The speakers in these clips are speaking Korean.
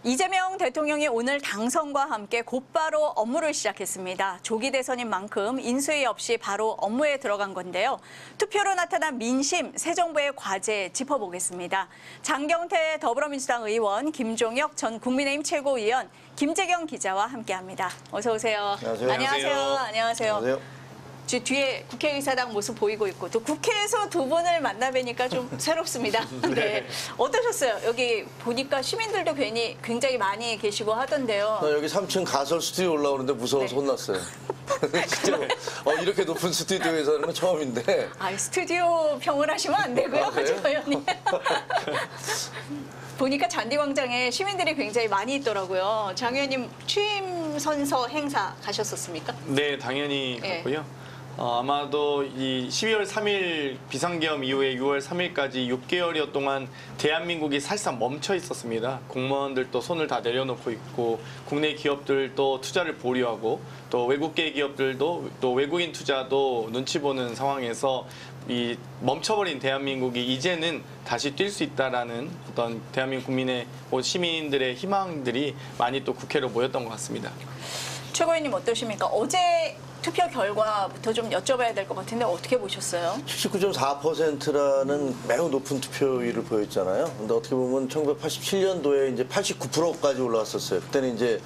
이재명 대통령이 오늘 당선과 함께 곧바로 업무를 시작했습니다. 조기 대선인 만큼 인수위 없이 바로 업무에 들어간 건데요. 투표로 나타난 민심, 새 정부의 과제 짚어보겠습니다. 장경태 더불어민주당 의원, 김종혁 전 국민의힘 최고위원, 김재경 기자와 함께합니다. 어서 오세요. 안녕하세요. 안녕하세요. 안녕하세요. 뒤에 국회의사당 모습 보이고 있고 또 국회에서 두 분을 만나뵈니까 좀 새롭습니다. 네. 어떠셨어요? 여기 보니까 시민들도 굉장히 많이 계시고 하던데요. 나 여기 3층 가설 스튜디오 올라오는데 무서워서 네. 혼났어요. 진짜 이렇게 높은 스튜디오에서 하는 건 처음인데. 스튜디오 평을 하시면 안 되고요. 아, 그래요? 조 의원님. 보니까 잔디광장에 시민들이 굉장히 많이 있더라고요. 장 의원님 취임 선서 행사 가셨었습니까? 네, 당연히 갔고요. 아마도 이 12월 3일 비상계엄 이후에 6월 3일까지 6개월여 동안 대한민국이 사실상 멈춰 있었습니다. 공무원들도 손을 다 내려놓고 있고 국내 기업들도 투자를 보류하고 또 외국계 기업들도 또 외국인 투자도 눈치 보는 상황에서 이 멈춰버린 대한민국이 이제는 다시 뛸 수 있다라는 어떤 대한민국 국민의 시민들의 희망들이 많이 또 국회로 모였던 것 같습니다. 최고위원님 어떠십니까? 어제 투표 결과부터 좀 여쭤봐야 될 것 같은데 어떻게 보셨어요? 79.4%라는 매우 높은 투표율을 보였잖아요. 근데 어떻게 보면 1987년도에 이제 89%까지 올라왔었어요. 그때는 이제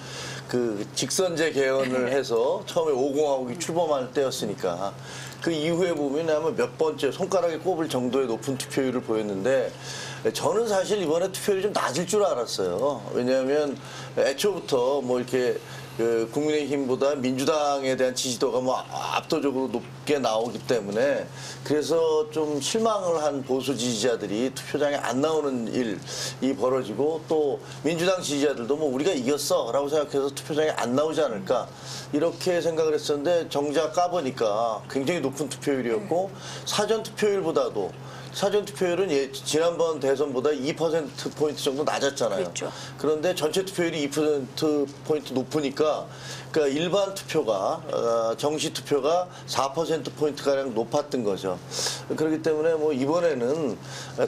그 직선제 개헌을 해서 처음에 5공화국이 출범할 때였으니까 그 이후에 보면 아마 몇 번째 손가락에 꼽을 정도의 높은 투표율을 보였는데 저는 사실 이번에 투표율이 좀 낮을 줄 알았어요. 왜냐하면 애초부터 뭐 이렇게 그 국민의힘보다 민주당에 대한 지지도가 뭐 압도적으로 높게 나오기 때문에 그래서 좀 실망을 한 보수 지지자들이 투표장에 안 나오는 일이 벌어지고 또 민주당 지지자들도 뭐 우리가 이겼어라고 생각해서 투표장에 안 나오지 않을까 이렇게 생각을 했었는데 정작 까보니까 굉장히 높은 투표율이었고 사전 투표율은 지난번 대선보다 2%포인트 정도 낮았잖아요. 그렇죠. 그런데 전체 투표율이 2%포인트 높으니까 그러니까 일반 투표가 정시 투표가 4%포인트가량 높았던 거죠. 그렇기 때문에 뭐 이번에는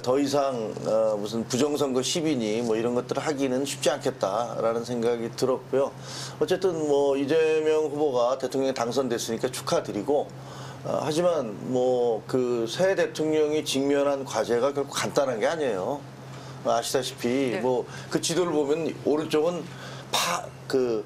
더 이상 무슨 부정선거 시비니 뭐 이런 것들을 하기는 쉽지 않겠다라는 생각이 들었고요. 어쨌든 뭐 이재명 후보가 대통령에 당선됐으니까 축하드리고 하지만 뭐 그 새 대통령이 직면한 과제가 결코 간단한 게 아니에요. 아시다시피 네. 뭐 그 지도를 보면 오른쪽은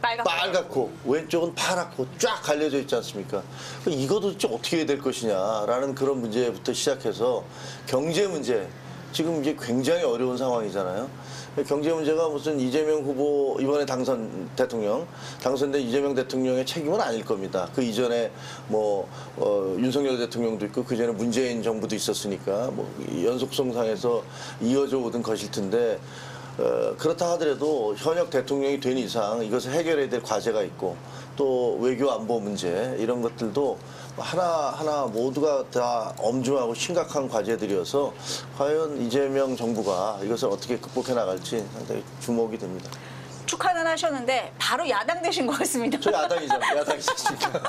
빨갛고 왼쪽은 파랗고 쫙 갈려져 있지 않습니까? 이거 도대체 어떻게 해야 될 것이냐라는 그런 문제부터 시작해서 경제 문제 지금 이제 굉장히 어려운 상황이잖아요. 경제 문제가 무슨 이재명 후보 이번에 당선된 이재명 대통령의 책임은 아닐 겁니다. 그 이전에 뭐 윤석열 대통령도 있고 그 전에 문재인 정부도 있었으니까 뭐 연속성상에서 이어져 오던 것일 텐데 그렇다 하더라도 현역 대통령이 된 이상 이것을 해결해야 될 과제가 있고 또 외교 안보 문제 이런 것들도 하나하나 모두가 다 엄중하고 심각한 과제들이어서 과연 이재명 정부가 이것을 어떻게 극복해 나갈지 상당히 주목이 됩니다. 축하는 하셨는데 바로 야당 되신 것 같습니다. 저 야당이잖아요. 야당이셨습니까?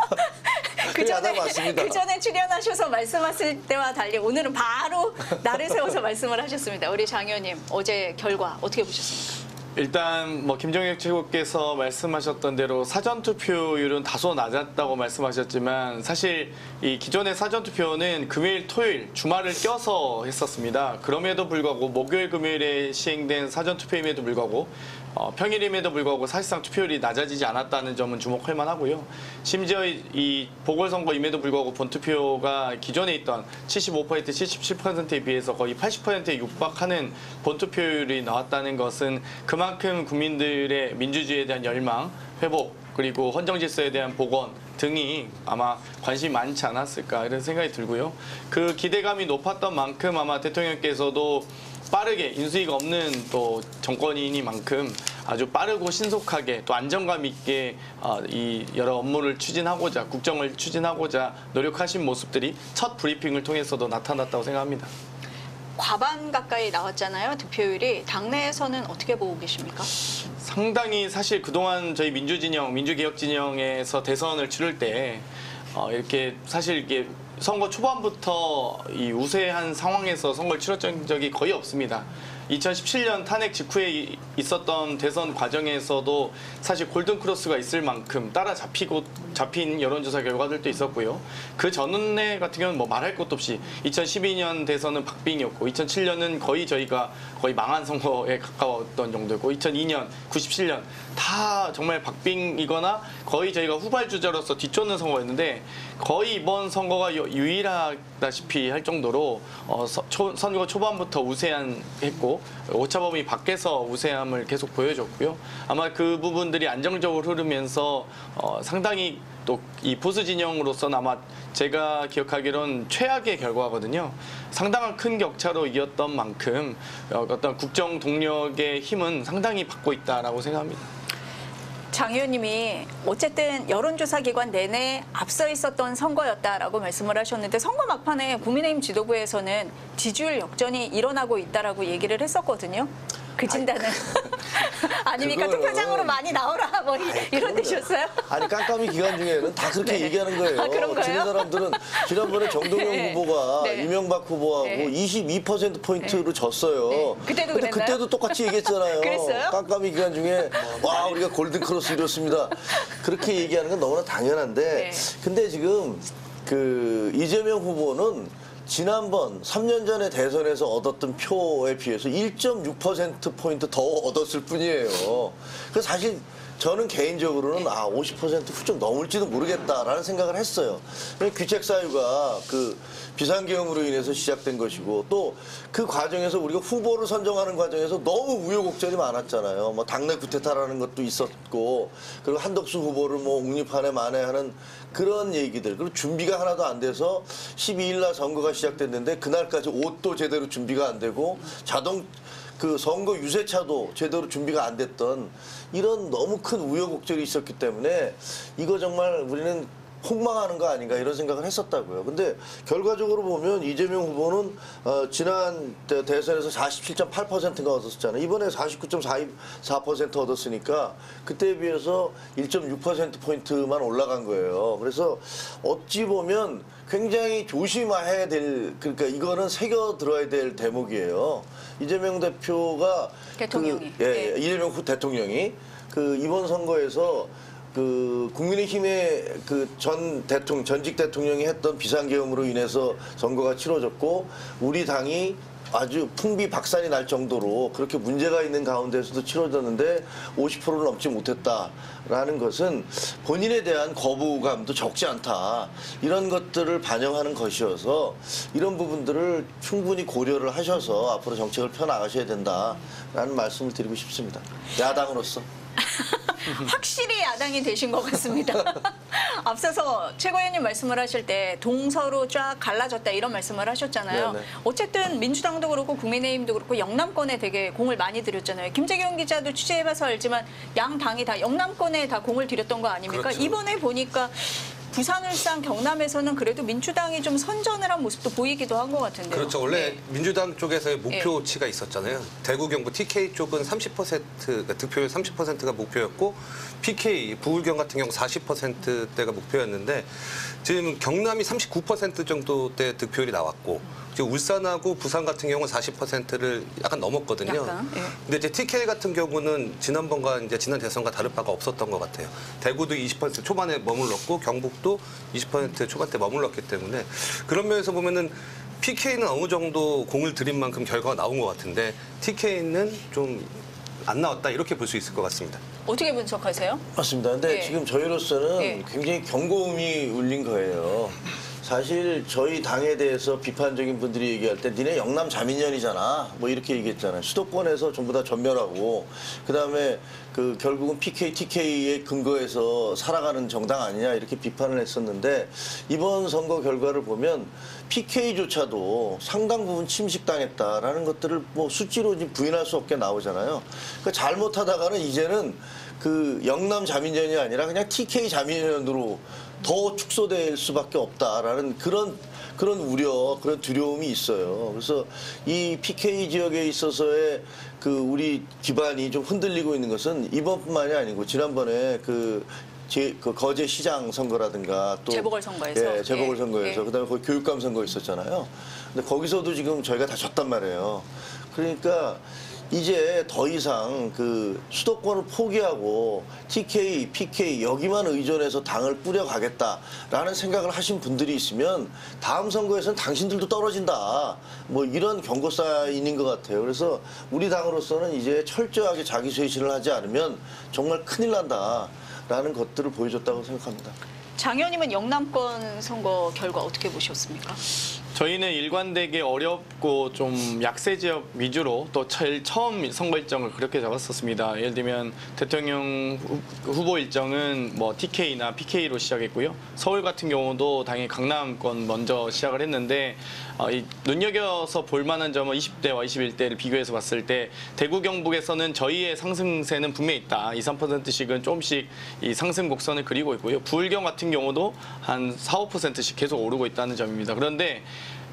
야당 맞습니다. 그 전에 출연하셔서 말씀하실 때와 달리 오늘은 바로 날을 세워서 말씀을 하셨습니다. 우리 장 의원님 어제 결과 어떻게 보셨습니까? 일단 뭐 김종혁 최고께서 말씀하셨던 대로 사전 투표율은 다소 낮았다고 말씀하셨지만 사실 이 기존의 사전 투표는 금요일, 토요일, 주말을 껴서 했었습니다. 그럼에도 불구하고 목요일, 금요일에 시행된 사전 투표임에도 불구하고 평일임에도 불구하고 사실상 투표율이 낮아지지 않았다는 점은 주목할 만하고요. 심지어 이 보궐선거임에도 불구하고 본투표가 기존에 있던 75%, 77%에 비해서 거의 80%에 육박하는 본투표율이 나왔다는 것은 그만큼 국민들의 민주주의에 대한 열망, 회복, 그리고 헌정질서에 대한 복원 등이 아마 관심이 많지 않았을까 이런 생각이 들고요. 그 기대감이 높았던 만큼 아마 대통령께서도 빠르게 인수위가 없는 또 정권이니만큼 아주 빠르고 신속하게 또 안정감 있게 이 여러 업무를 추진하고자 국정을 추진하고자 노력하신 모습들이 첫 브리핑을 통해서도 나타났다고 생각합니다. 과반 가까이 나왔잖아요. 득표율이. 당내에서는 어떻게 보고 계십니까? 상당히 사실 그동안 저희 민주개혁진영에서 대선을 치를 때 이렇게 사실 이게 선거 초반부터 이 우세한 상황에서 선거를 치렀던 적이 거의 없습니다. 2017년 탄핵 직후에 있었던 대선 과정에서도 사실 골든 크로스가 있을 만큼 잡힌 여론조사 결과들도 있었고요. 그 전에 같은 경우는 뭐 말할 것도 없이 2012년 대선은 박빙이었고 2007년은 저희가 거의 망한 선거에 가까웠던 정도였고 2002년, 97년 다 정말 박빙이거나 거의 저희가 후발주자로서 뒤쫓는 선거였는데 거의 이번 선거가 유일하다시피 할 정도로 선거 초반부터 우세했고 오차범위 밖에서 우세함을 계속 보여줬고요. 아마 그 부분들이 안정적으로 흐르면서 상당히 또 이 보수 진영으로서는 아마 제가 기억하기로는 최악의 결과거든요. 상당한 큰 격차로 이겼던 만큼 어떤 국정 동력의 힘은 상당히 받고 있다라고 생각합니다. 장 의원님이 어쨌든 여론조사 기관 내내 앞서 있었던 선거였다라고 말씀을 하셨는데 선거 막판에 국민의힘 지도부에서는 지지율 역전이 일어나고 있다라고 얘기를 했었거든요. 그 진단은 아닙니까? 그거는- 투표장으로 많이 나오라 뭐 이런 뜻이었어요? 아니 깜깜이 기간 중에는 다 그렇게 네. 얘기하는 거예요. 아, 그런 거예요? 지는 사람들은 지난번에 정동영 네. 후보가 네. 이명박 후보하고 네. 22%포인트로 졌어요. 네. 그때도 근데 그랬나요? 그때도 똑같이 얘기했잖아요. 그랬어요? 깜깜이 기간 중에 와 우리가 골든 크로스 이뤘습니다. 그렇게 얘기하는 건 너무나 당연한데 네. 근데 지금 그 이재명 후보는 지난번 3년 전에 대선에서 얻었던 표에 비해서 1.6%포인트 더 얻었을 뿐이에요. 그래서 사실 저는 개인적으로는 50% 훌쩍 넘을지도 모르겠다라는 생각을 했어요. 귀책 사유가 그 비상계엄으로 인해서 시작된 것이고 또 그 과정에서 우리가 후보를 선정하는 과정에서 너무 우여곡절이 많았잖아요. 뭐 당내 구태타라는 것도 있었고 그리고 한덕수 후보를 뭐 옹립하네 마네하는 그런 얘기들 그리고 준비가 하나도 안 돼서 12일 날 선거가 시작됐는데 그날까지 옷도 제대로 준비가 안 되고 그 선거 유세차도 제대로 준비가 안 됐던 이런 너무 큰 우여곡절이 있었기 때문에 이거 정말 우리는 폭망하는 거 아닌가 이런 생각을 했었다고요. 근데 결과적으로 보면 이재명 후보는 지난 대선에서 47.8%가 얻었었잖아요. 이번에 49.4% 얻었으니까 그때에 비해서 1.6%포인트만 올라간 거예요. 그래서 어찌 보면 굉장히 조심해야 될, 그러니까 이거는 새겨 들어야 될 대목이에요. 이재명 대표가 대통령이. 이재명 후 대통령이 그 이번 선거에서 그 국민의힘의 그 전직 대통령이 했던 비상계엄으로 인해서 선거가 치러졌고 우리 당이 아주 풍비박산이 날 정도로 그렇게 문제가 있는 가운데서도 치러졌는데 50%를 넘지 못했다라는 것은 본인에 대한 거부감도 적지 않다. 이런 것들을 반영하는 것이어서 이런 부분들을 충분히 고려를 하셔서 앞으로 정책을 펴나가셔야 된다라는 말씀을 드리고 싶습니다. 야당으로서. 확실히 야당이 되신 것 같습니다. 앞서서 최고위원님 말씀을 하실 때 동서로 쫙 갈라졌다 이런 말씀을 하셨잖아요. 네네. 어쨌든 민주당도 그렇고 국민의힘도 그렇고 영남권에 되게 공을 많이 들였잖아요. 김재경 기자도 취재해봐서 알지만 양 당이 다 영남권에 다 공을 들였던 거 아닙니까? 그렇죠. 이번에 보니까 부산, 울산, 경남에서는 그래도 민주당이 좀 선전을 한 모습도 보이기도 한 것 같은데요. 그렇죠. 원래 네. 민주당 쪽에서의 목표치가 있었잖아요. 대구, 경북, TK 쪽은 30%, 그러니까 득표율 30%가 목표였고 PK, 부울경 같은 경우 40%대가 목표였는데 지금 경남이 39% 정도대 득표율이 나왔고 지금 울산하고 부산 같은 경우는 40%를 약간 넘었거든요. 약간, 예. 근데 이제 TK 같은 경우는 지난번과 이제 지난 대선과 다를 바가 없었던 것 같아요. 대구도 20% 초반에 머물렀고 경북도 20% 초반대 머물렀기 때문에 그런 면에서 보면은 PK는 어느 정도 공을 들인 만큼 결과가 나온 것 같은데 TK는 좀 안 나왔다 이렇게 볼 수 있을 것 같습니다. 어떻게 분석하세요? 맞습니다. 근데 예. 지금 저희로서는 예. 굉장히 경고음이 울린 거예요. 사실 저희 당에 대해서 비판적인 분들이 얘기할 때 니네 영남 자민련이잖아 뭐 이렇게 얘기했잖아요. 수도권에서 전부 다 전멸하고 그다음에 그 결국은 PK, TK에 근거해서 살아가는 정당 아니냐 이렇게 비판을 했었는데 이번 선거 결과를 보면 PK조차도 상당 부분 침식당했다라는 것들을 뭐 수치로 부인할 수 없게 나오잖아요. 그러니까 잘못하다가는 이제는 그 영남 자민련이 아니라 그냥 TK 자민련으로 더 축소될 수밖에 없다라는 그런 우려, 그런 두려움이 있어요. 그래서 이 PK 지역에 있어서의 그 우리 기반이 좀 흔들리고 있는 것은 이번뿐만이 아니고 지난번에 그 거제 시장 선거라든가 또 재보궐선거에서. 예, 재보궐선거에서 예. 그다음에 거기 교육감 선거 있었잖아요. 근데 거기서도 지금 저희가 다 졌단 말이에요. 그러니까 이제 더 이상 그 수도권을 포기하고 TK, PK 여기만 의존해서 당을 꾸려가겠다라는 생각을 하신 분들이 있으면 다음 선거에서는 당신들도 떨어진다. 뭐 이런 경고 사인인 것 같아요. 그래서 우리 당으로서는 이제 철저하게 자기 쇄신을 하지 않으면 정말 큰일 난다라는 것들을 보여줬다고 생각합니다. 장 의원님은 영남권 선거 결과 어떻게 보셨습니까? 저희는 일관되게 어렵고 좀 약세 지역 위주로 또 제일 처음 선거 일정을 그렇게 잡았었습니다. 예를 들면 대통령 후보 일정은 뭐 TK나 PK로 시작했고요. 서울 같은 경우도 당연히 강남권 먼저 시작을 했는데 눈여겨서 볼 만한 점은 20대와 21대를 비교해서 봤을 때 대구 경북에서는 저희의 상승세는 분명히 있다. 2, 3%씩은 조금씩 이 상승 곡선을 그리고 있고요. 부울경 같은 경우도 한 4, 5%씩 계속 오르고 있다는 점입니다. 그런데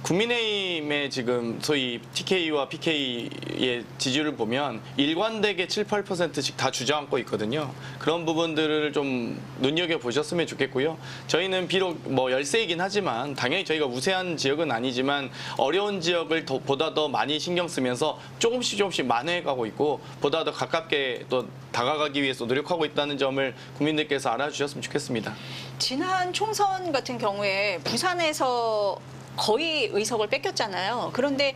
국민의힘의 지금 소위 TK와 PK의 지지율을 보면 일관되게 7, 8%씩 다 주저앉고 있거든요. 그런 부분들을 좀 눈여겨보셨으면 좋겠고요. 저희는 비록 뭐 열세이긴 하지만 당연히 저희가 우세한 지역은 아니지만 어려운 지역을 보다 더 많이 신경 쓰면서 조금씩 만회해가고 있고 보다 더 가깝게 또 다가가기 위해서 노력하고 있다는 점을 국민들께서 알아주셨으면 좋겠습니다. 지난 총선 같은 경우에 부산에서 거의 의석을 뺏겼잖아요. 그런데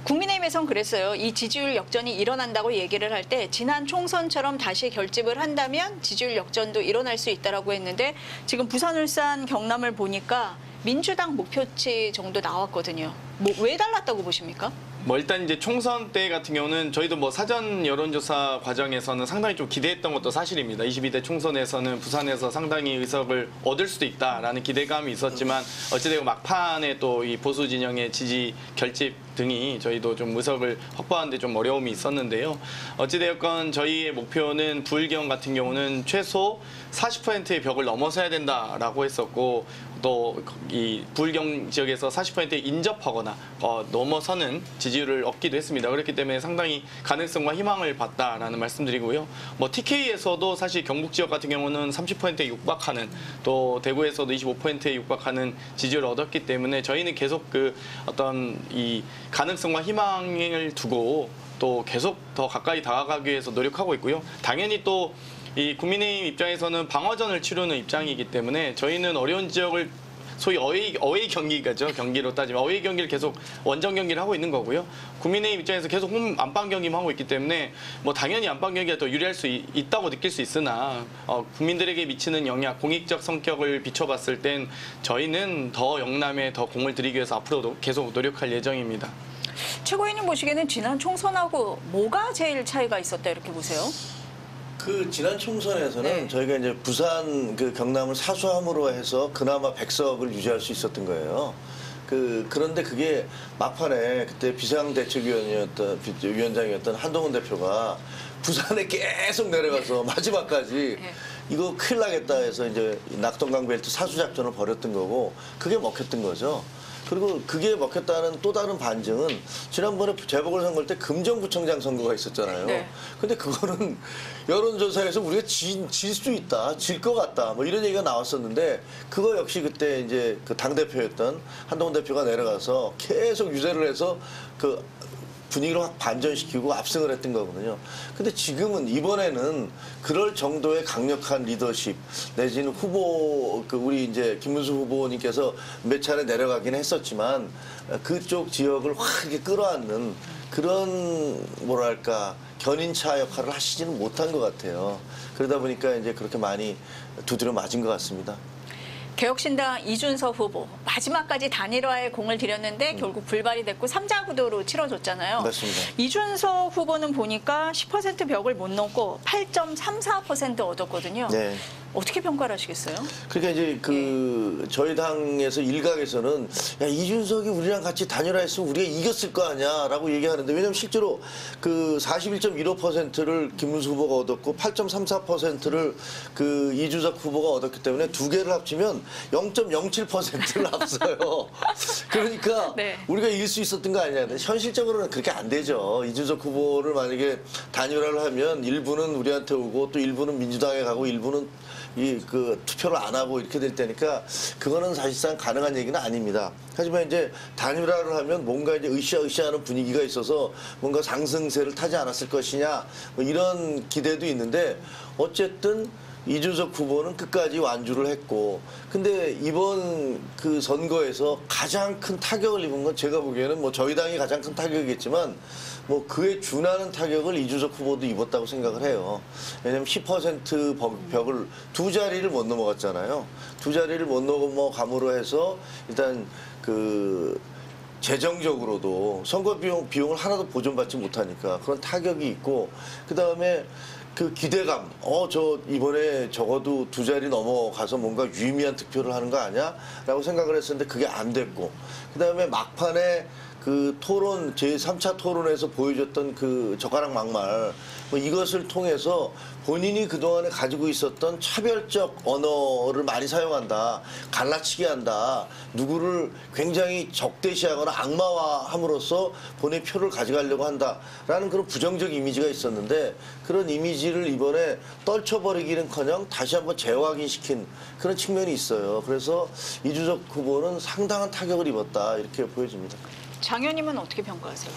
국민의힘에선 그랬어요. 이 지지율 역전이 일어난다고 얘기를 할 때 지난 총선처럼 다시 결집을 한다면 지지율 역전도 일어날 수 있다라고 했는데 지금 부산, 울산, 경남을 보니까 민주당 목표치 정도 나왔거든요. 뭐 왜 달랐다고 보십니까? 뭐 일단 이제 총선 때 같은 경우는 저희도 뭐 사전 여론조사 과정에서는 상당히 좀 기대했던 것도 사실입니다. 22대 총선에서는 부산에서 상당히 의석을 얻을 수도 있다라는 기대감이 있었지만 어찌되고 막판에 또 이 보수 진영의 지지 결집 등이 저희도 좀 의석을 확보하는데 좀 어려움이 있었는데요. 어찌되었건 저희의 목표는 부울경 같은 경우는 최소 40%의 벽을 넘어서야 된다라고 했었고 또 이 부울경 지역에서 40%에 인접하거나 넘어서는 지지율을 얻기도 했습니다. 그렇기 때문에 상당히 가능성과 희망을 봤다라는 말씀드리고요. 뭐 TK에서도 사실 경북 지역 같은 경우는 30%에 육박하는 또 대구에서도 25%에 육박하는 지지율을 얻었기 때문에 저희는 계속 그 어떤 이 가능성과 희망을 두고 또 계속 더 가까이 다가가기 위해서 노력하고 있고요. 당연히 또 이 국민의힘 입장에서는 방어전을 치르는 입장이기 때문에 저희는 어려운 지역을 소위 어웨이 경기가죠. 경기로 따지면 어웨이 경기를 계속 원정 경기를 하고 있는 거고요. 국민의힘 입장에서 계속 홈 안방 경기만 하고 있기 때문에 뭐 당연히 안방 경기가 더 유리할 수 있다고 느낄 수 있으나 국민들에게 미치는 영향, 공익적 성격을 비춰봤을 땐 저희는 더 영남에 더 공을 들이기 위해서 앞으로도 계속 노력할 예정입니다. 최고위원님 보시기에는 지난 총선하고 뭐가 제일 차이가 있었다 이렇게 보세요? 그 지난 총선에서는 네. 저희가 이제 부산 그 경남을 사수함으로 해서 그나마 100석을 유지할 수 있었던 거예요. 그런데 그게 막판에 그때 위원장이었던 한동훈 대표가 부산에 계속 내려가서 마지막까지 네. 이거 큰일 나겠다 해서 이제 낙동강 벨트 사수 작전을 벌였던 거고 그게 먹혔던 거죠. 그리고 그게 먹혔다는 또 다른 반증은 지난번에 재보궐선거 때 금정구청장 선거가 있었잖아요. 네. 근데 그거는 여론조사에서 우리가 질 수 있다, 질 것 같다, 뭐 이런 얘기가 나왔었는데 그거 역시 그때 이제 그 당대표였던 한동훈 대표가 내려가서 계속 유세를 해서 그 분위기를 확 반전시키고 압승을 했던 거거든요. 근데 지금은 이번에는 그럴 정도의 강력한 리더십 내지는 후보 우리 이제 김문수 후보님께서 몇 차례 내려가긴 했었지만 그쪽 지역을 확 이렇게 끌어안는 그런 뭐랄까 견인차 역할을 하시지는 못한 것 같아요. 그러다 보니까 이제 그렇게 많이 두드려 맞은 것 같습니다. 개혁신당 이준석 후보 마지막까지 단일화에 공을 들였는데 결국 불발이 됐고 3자 구도로 치러졌잖아요. 맞습니다. 이준석 후보는 보니까 10% 벽을 못 넘고 8.34% 얻었거든요. 네. 어떻게 평가를 하시겠어요? 그러니까 이제 저희 당에서 일각에서는 야 이준석이 우리랑 같이 단일화했으면 우리가 이겼을 거 아니야라고 얘기하는데 왜냐하면 실제로 그 41.15%를 김문수 후보가 얻었고 8.34%를 그 이준석 후보가 얻었기 때문에 두 개를 합치면 0.07%를 앞서요. 그러니까 네. 우리가 이길 수 있었던 거 아니냐. 현실적으로는 그렇게 안 되죠. 이준석 후보를 만약에 단일화를 하면 일부는 우리한테 오고 또 일부는 민주당에 가고 일부는 그 투표를 안 하고 이렇게 될 테니까 그거는 사실상 가능한 얘기는 아닙니다. 하지만 이제 단일화를 하면 뭔가 이제 으쌰으쌰하는 분위기가 있어서 뭔가 상승세를 타지 않았을 것이냐 뭐 이런 기대도 있는데 어쨌든 이준석 후보는 끝까지 완주를 했고 근데 이번 그 선거에서 가장 큰 타격을 입은 건 제가 보기에는 뭐 저희 당이 가장 큰 타격이겠지만 뭐 그에 준하는 타격을 이준석 후보도 입었다고 생각을 해요. 왜냐하면 10% 벽을 두 자리를 못 넘어갔잖아요. 두 자리를 못 넘어감으로 해서 일단 그 재정적으로도 선거 비용을 하나도 보존받지 못하니까 그런 타격이 있고 그다음에 그 기대감, 저 이번에 적어도 두 자리 넘어가서 뭔가 유의미한 득표를 하는 거 아니야? 라고 생각을 했었는데 그게 안 됐고 그다음에 막판에 그 토론, 제3차 토론에서 보여줬던 그 젓가락 막말 뭐 이것을 통해서 본인이 그동안에 가지고 있었던 차별적 언어를 많이 사용한다. 갈라치기 한다. 누구를 굉장히 적대시하거나 악마화함으로써 본인의 표를 가져가려고 한다라는 그런 부정적 이미지가 있었는데 그런 이미지를 이번에 떨쳐버리기는커녕 다시 한번 재확인시킨 그런 측면이 있어요. 그래서 이준석 후보는 상당한 타격을 입었다 이렇게 보여집니다. 장 의원님은 어떻게 평가하세요?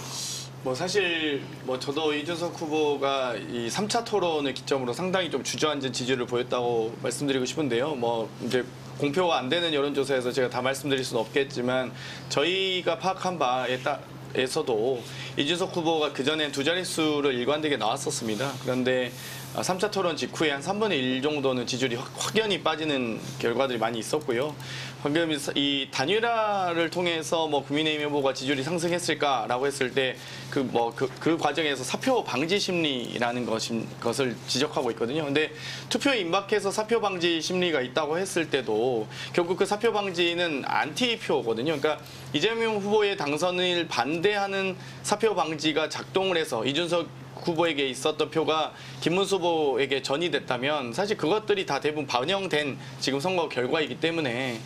뭐 사실 뭐 저도 이준석 후보가 이 3차 토론을 기점으로 상당히 좀 주저앉은 지지를 보였다고 말씀드리고 싶은데요. 뭐 이제 공표가 안 되는 여론조사에서 제가 다 말씀드릴 수는 없겠지만 저희가 파악한 바에서도 이준석 후보가 그전엔 두 자릿수를 일관되게 나왔었습니다. 그런데 3차 토론 직후에 한 3분의 1 정도는 지지율이 확연히 빠지는 결과들이 많이 있었고요. 방금 이 단일화를 통해서 뭐 국민의힘 후보가 지지율이 상승했을까라고 했을 때 그 과정에서 사표 방지 심리라는 것을 지적하고 있거든요. 근데 투표에 임박해서 사표 방지 심리가 있다고 했을 때도 결국 그 사표 방지는 안티표거든요. 그러니까 이재명 후보의 당선을 반대하는 사표 방지가 작동을 해서 이준석 후보에게 있었던 표가 김문수 후보에게 전이됐다면 사실 그것들이 다 대부분 반영된 지금 선거 결과이기 때문에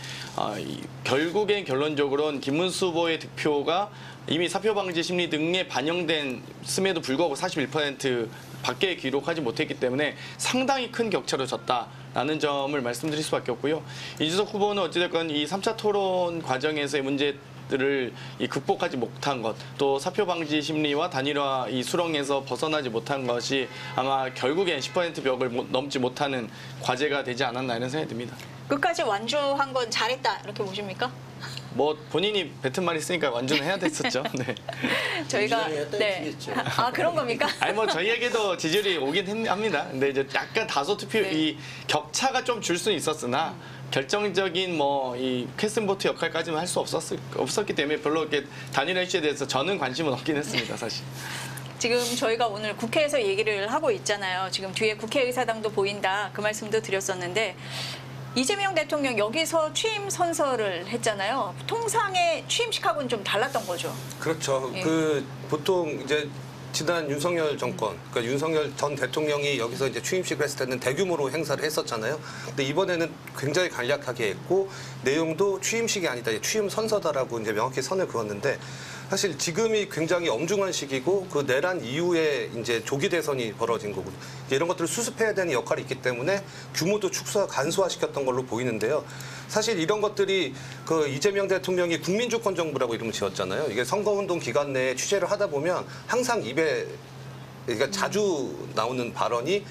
결국엔 결론적으로는 김문수 후보의 득표가 이미 사표 방지 심리 등에 반영됐음에도 불구하고 41% 밖에 기록하지 못했기 때문에 상당히 큰 격차로 졌다라는 점을 말씀드릴 수밖에 없고요. 이준석 후보는 어찌됐건 이 3차 토론 과정에서의 문제 들을 극복하지 못한 것, 또 사표 방지 심리와 단일화 이 수렁에서 벗어나지 못한 것이 아마 결국엔 10% 벽을 넘지 못하는 과제가 되지 않았나 이런 생각이 듭니다. 끝까지 완주한 건 잘했다 이렇게 보십니까? 뭐 본인이 뱉은 말이 있으니까 완주는 해야 됐었죠. 네. 저희가 그런 겁니까? 아니 뭐 저희에게도 지지율이 오긴 합니다. 근데 이제 약간 다소 투표 이 격차가 좀 줄 수는 있었으나. 결정적인 뭐 이 캐스팅보트 역할까지는 할 수 없었기 때문에 별로 이렇게 단일화 이슈에 대해서 저는 관심은 없긴 했습니다, 사실. 지금 저희가 오늘 국회에서 얘기를 하고 있잖아요. 지금 뒤에 국회의사당도 보인다 그 말씀도 드렸었는데 이재명 대통령 여기서 취임 선서를 했잖아요. 통상의 취임식하고는 좀 달랐던 거죠. 그렇죠. 예. 그 보통 이제 지난 윤석열 정권, 그러니까 윤석열 전 대통령이 여기서 이제 취임식을 했을 때는 대규모로 행사를 했었잖아요. 근데 이번에는 굉장히 간략하게 했고 내용도 취임식이 아니다, 취임 선서다라고 이제 명확히 선을 그었는데 사실 지금이 굉장히 엄중한 시기고 그 내란 이후에 이제 조기 대선이 벌어진 거고 이런 것들을 수습해야 되는 역할이 있기 때문에 규모도 간소화시켰던 걸로 보이는데요. 사실 이런 것들이 그 이재명 대통령이 국민주권 정부라고 이름을 지었잖아요. 이게 선거운동 기간 내에 취재를 하다 보면 항상 입에 그러니까 자주 나오는 발언이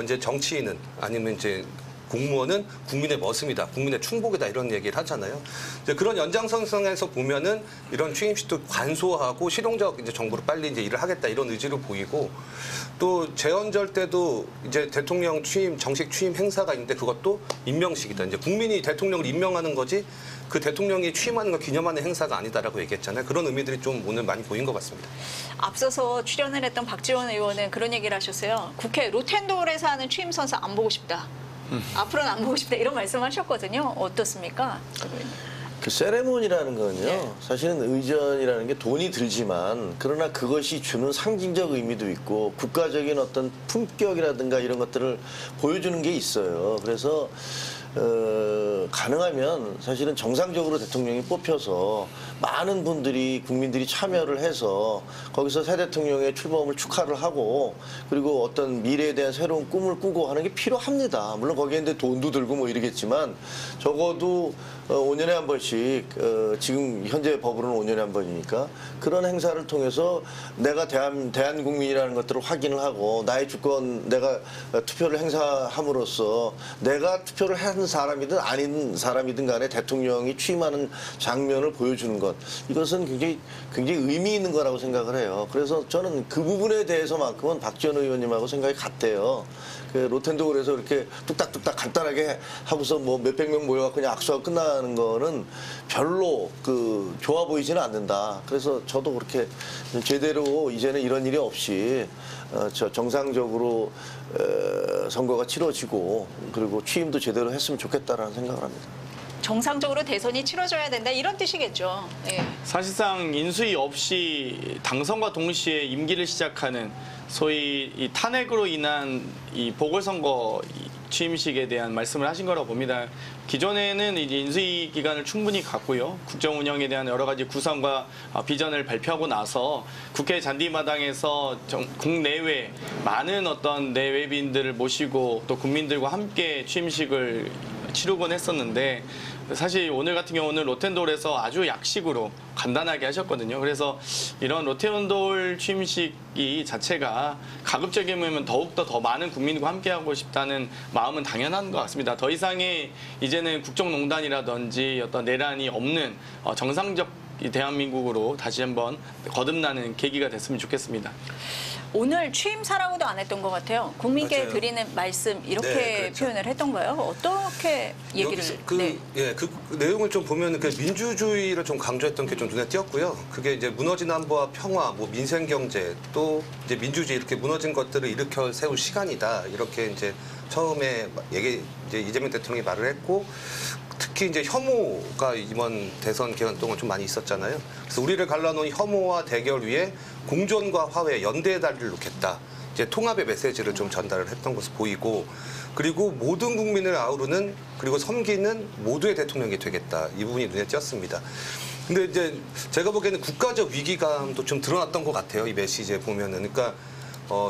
이제 정치인은 아니면 이제 공무원은 국민의 머슴이다, 국민의 충복이다 이런 얘기를 하잖아요. 이제 그런 연장선상에서 보면은 이런 취임식도 간소하고 실용적 이제 정부로 빨리 이제 일을 하겠다 이런 의지를 보이고 또 재헌절 때도 이제 대통령 취임 정식 취임 행사가 있는데 그것도 임명식이다. 이제 국민이 대통령을 임명하는 거지 그 대통령이 취임하는 거 기념하는 행사가 아니다라고 얘기했잖아요. 그런 의미들이 좀 오늘 많이 보인 것 같습니다. 앞서서 출연을 했던 박지원 의원은 그런 얘기를 하셨어요. 국회 로텐도르에서 하는 취임 선서 안 보고 싶다. 앞으로는 안 보고 싶다 이런 말씀하셨거든요. 어떻습니까? 그 세레모니라는 건요. 네. 사실은 의전이라는 게 돈이 들지만 그러나 그것이 주는 상징적 의미도 있고 국가적인 어떤 품격이라든가 이런 것들을 보여주는 게 있어요. 그래서 가능하면 사실은 정상적으로 대통령이 뽑혀서 많은 분들이 국민들이 참여를 해서 거기서 새 대통령의 출범을 축하를 하고 그리고 어떤 미래에 대한 새로운 꿈을 꾸고 하는 게 필요합니다. 물론 거기에 이제 돈도 들고 뭐 이러겠지만 적어도 5년에 한 번씩 지금 현재 법으로는 5년에 한 번이니까 그런 행사를 통해서 내가 대한국민이라는 것들을 확인을 하고 나의 주권 내가 투표를 행사함으로써 내가 투표를 한 사람이든 아닌 사람이든 간에 대통령이 취임하는 장면을 보여주는 것 이것은 굉장히 의미 있는 거라고 생각을 해요. 그래서 저는 그 부분에 대해서만큼은 박지원 의원님하고 생각이 같대요. 그 로텐도 그래서 이렇게 뚝딱뚝딱 간단하게 하고서 뭐 몇백 명 모여갖고 그냥 악수하고 끝나는 거는 별로 좋아 보이지는 않는다. 그래서 저도 그렇게 제대로 이제는 이런 일이 없이 정상적으로 선거가 치러지고 그리고 취임도 제대로 했으면 좋겠다라는 생각을 합니다. 정상적으로 대선이 치러져야 된다 이런 뜻이겠죠. 예. 사실상 인수위 없이 당선과 동시에 임기를 시작하는 소위 이 탄핵으로 인한 이 보궐선거 취임식에 대한 말씀을 하신 거라고 봅니다. 기존에는 이제 인수위 기간을 충분히 갖고요. 국정 운영에 대한 여러 가지 구상과 비전을 발표하고 나서 국회 잔디마당에서 국내외 많은 어떤 내외빈들을 모시고 또 국민들과 함께 취임식을 치르곤 했었는데 사실 오늘 같은 경우는 로텐도홀에서 아주 약식으로 간단하게 하셨거든요. 그래서 이런 로텐도홀 취임식이 자체가 가급적이면 더욱더 더 많은 국민과 함께하고 싶다는 마음은 당연한 것 같습니다. 더 이상의 이제는 국정농단이라든지 어떤 내란이 없는 정상적 이 대한민국으로 다시 한번 거듭나는 계기가 됐으면 좋겠습니다. 오늘 취임사라고도 안 했던 것 같아요. 국민께 맞아요. 드리는 말씀 이렇게 네, 그렇죠. 표현을 했던 거예요. 어떻게 얘기를? 여기서 네. 그 내용을 좀 보면 그 민주주의를 좀 강조했던 게 좀 눈에 띄었고요. 그게 이제 무너진 안보와 평화, 뭐 민생 경제 또 이제 민주주의 이렇게 무너진 것들을 일으켜 세울 시간이다. 이렇게 이제 처음에 이제 이재명 대통령이 말을 했고. 특히 이제 혐오가 이번 대선 기간 동안 좀 많이 있었잖아요. 그래서 우리를 갈라놓은 혐오와 대결 위에 공존과 화해, 연대의 다리를 놓겠다. 이제 통합의 메시지를 좀 전달을 했던 것으로 보이고, 그리고 모든 국민을 아우르는 그리고 섬기는 모두의 대통령이 되겠다. 이 부분이 눈에 띄었습니다. 근데 이제 제가 보기에는 국가적 위기감도 좀 드러났던 것 같아요. 이 메시지에 보면은. 그러니까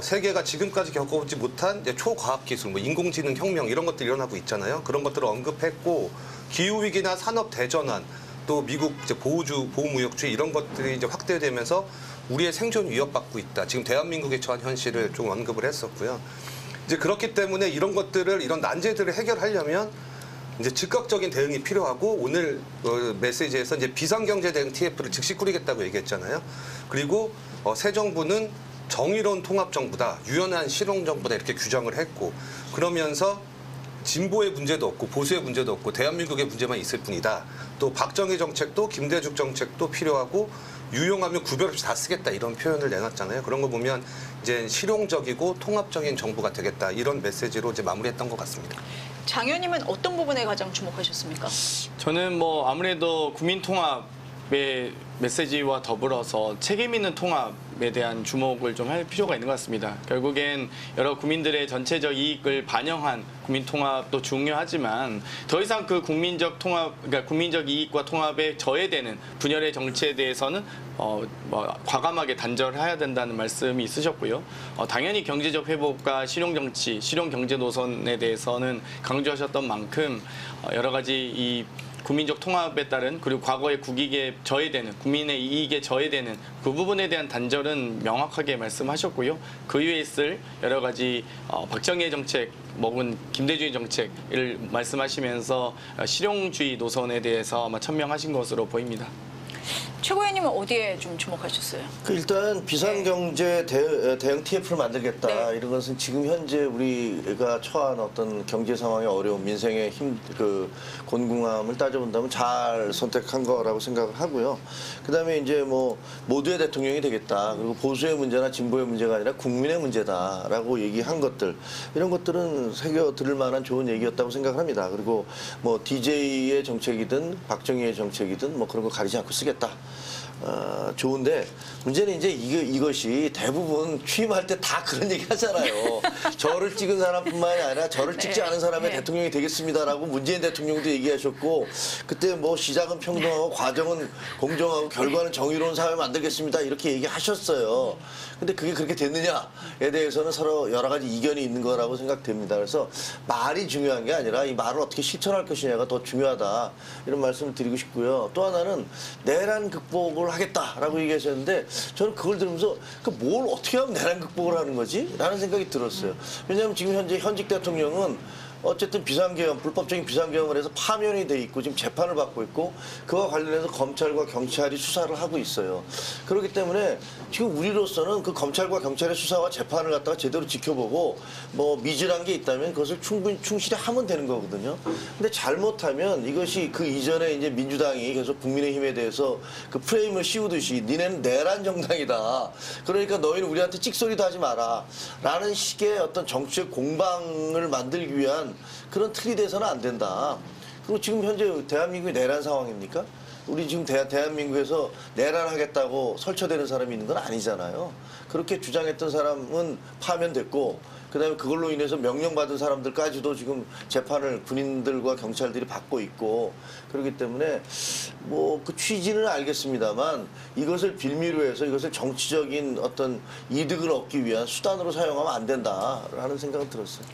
세계가 지금까지 겪어보지 못한 이제 초과학기술, 뭐 인공지능 혁명 이런 것들이 일어나고 있잖아요. 그런 것들을 언급했고 기후위기나 산업 대전환 또 미국 이제 보호무역주의 이런 것들이 이제 확대되면서 우리의 생존 위협받고 있다. 지금 대한민국에 처한 현실을 좀 언급을 했었고요. 이제 그렇기 때문에 이런 것들을 이런 난제들을 해결하려면 이제 즉각적인 대응이 필요하고 오늘 메시지에서 이제 비상경제 대응 TF를 즉시 꾸리겠다고 얘기했잖아요. 그리고 새 정부는 정의로운 통합정부다, 유연한 실용정부다 이렇게 규정을 했고 그러면서 진보의 문제도 없고 보수의 문제도 없고 대한민국의 문제만 있을 뿐이다. 또 박정희 정책도 김대중 정책도 필요하고 유용하면 구별 없이 다 쓰겠다 이런 표현을 내놨잖아요. 그런 거 보면 이제 실용적이고 통합적인 정부가 되겠다 이런 메시지로 이제 마무리했던 것 같습니다. 장 의원님은 어떤 부분에 가장 주목하셨습니까? 저는 뭐 아무래도 국민통합의 메시지와 더불어서 책임 있는 통합에 대한 주목을 좀 할 필요가 있는 것 같습니다. 결국엔 여러 국민들의 전체적 이익을 반영한 국민통합도 중요하지만 더 이상 그 국민적 통합, 그러니까 국민적 이익과 통합에 저해되는 분열의 정치에 대해서는 과감하게 단절해야 된다는 말씀이 있으셨고요. 당연히 경제적 회복과 실용정치, 실용경제 노선에 대해서는 강조하셨던 만큼 여러 가지 이 국민적 통합에 따른 그리고 과거의 국익에 저해되는 국민의 이익에 저해되는 그 부분에 대한 단절은 명확하게 말씀하셨고요. 그 위에 있을 여러 가지 박정희의 정책 먹은 김대중의 정책을 말씀하시면서 실용주의 노선에 대해서 아마 천명하신 것으로 보입니다. 최고위원님은 어디에 좀 주목하셨어요? 일단 비상경제 대응 TF를 만들겠다. 네. 이런 것은 지금 현재 우리가 처한 어떤 경제 상황의 어려움, 민생의 곤궁함을 따져본다면 잘 선택한 거라고 생각을 하고요. 그다음에 이제 뭐 모두의 대통령이 되겠다. 그리고 보수의 문제나 진보의 문제가 아니라 국민의 문제다라고 얘기한 것들, 이런 것들은 새겨 들을 만한 좋은 얘기였다고 생각을 합니다. 그리고 뭐 DJ의 정책이든 박정희의 정책이든 뭐 그런 거 가리지 않고 쓰겠다. 좋은데 문제는 이제 이것이 대부분 취임할 때 다 그런 얘기 하잖아요. 저를 찍은 사람뿐만이 아니라 저를 찍지 않은 사람의 대통령이 되겠습니다라고 문재인 대통령도 얘기하셨고 그때 뭐 시작은 평등하고 과정은 공정하고 결과는 정의로운 사회 만들겠습니다 이렇게 얘기하셨어요. 근데 그게 그렇게 됐느냐에 대해서는 서로 여러 가지 이견이 있는 거라고 생각됩니다. 그래서 말이 중요한 게 아니라 이 말을 어떻게 실천할 것이냐가 더 중요하다 이런 말씀을 드리고 싶고요. 또 하나는 내란 극복을 하겠다라고 얘기하셨는데 저는 그걸 들으면서 뭘 어떻게 하면 내란 극복을 하는 거지? 라는 생각이 들었어요. 왜냐하면 지금 현재 현직 대통령은 어쨌든 비상계엄, 불법적인 비상계엄을 해서 파면이 돼 있고 지금 재판을 받고 있고 그와 관련해서 검찰과 경찰이 수사를 하고 있어요. 그렇기 때문에 지금 우리로서는 그 검찰과 경찰의 수사와 재판을 갖다가 제대로 지켜보고 뭐 미진한 게 있다면 그것을 충실히 하면 되는 거거든요. 근데 잘못하면 이것이 그 이전에 이제 민주당이 계속 국민의힘에 대해서 그 프레임을 씌우듯이 니네는 내란 정당이다. 그러니까 너희는 우리한테 찍소리도 하지 마라. 라는 식의 어떤 정치적 공방을 만들기 위한 그런 틀이 돼서는 안 된다. 그리고 지금 현재 대한민국이 내란 상황입니까? 우리 지금 대한민국에서 내란하겠다고 설쳐되는 사람이 있는 건 아니잖아요. 그렇게 주장했던 사람은 파면됐고 그다음에 그걸로 인해서 명령받은 사람들까지도 지금 재판을 군인들과 경찰들이 받고 있고 그렇기 때문에 뭐 그 취지는 알겠습니다만 이것을 빌미로 해서 이것을 정치적인 어떤 이득을 얻기 위한 수단으로 사용하면 안 된다라는 생각은 들었어요.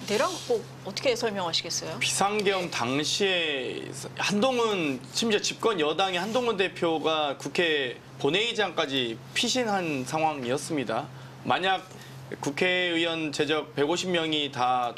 내란 극복 어떻게 설명하시겠어요? 비상계엄 당시에 한동훈 심지어 집권 여당의 한동훈 대표가 국회 본회의장까지 피신한 상황이었습니다. 만약 국회의원 제적 150명이 다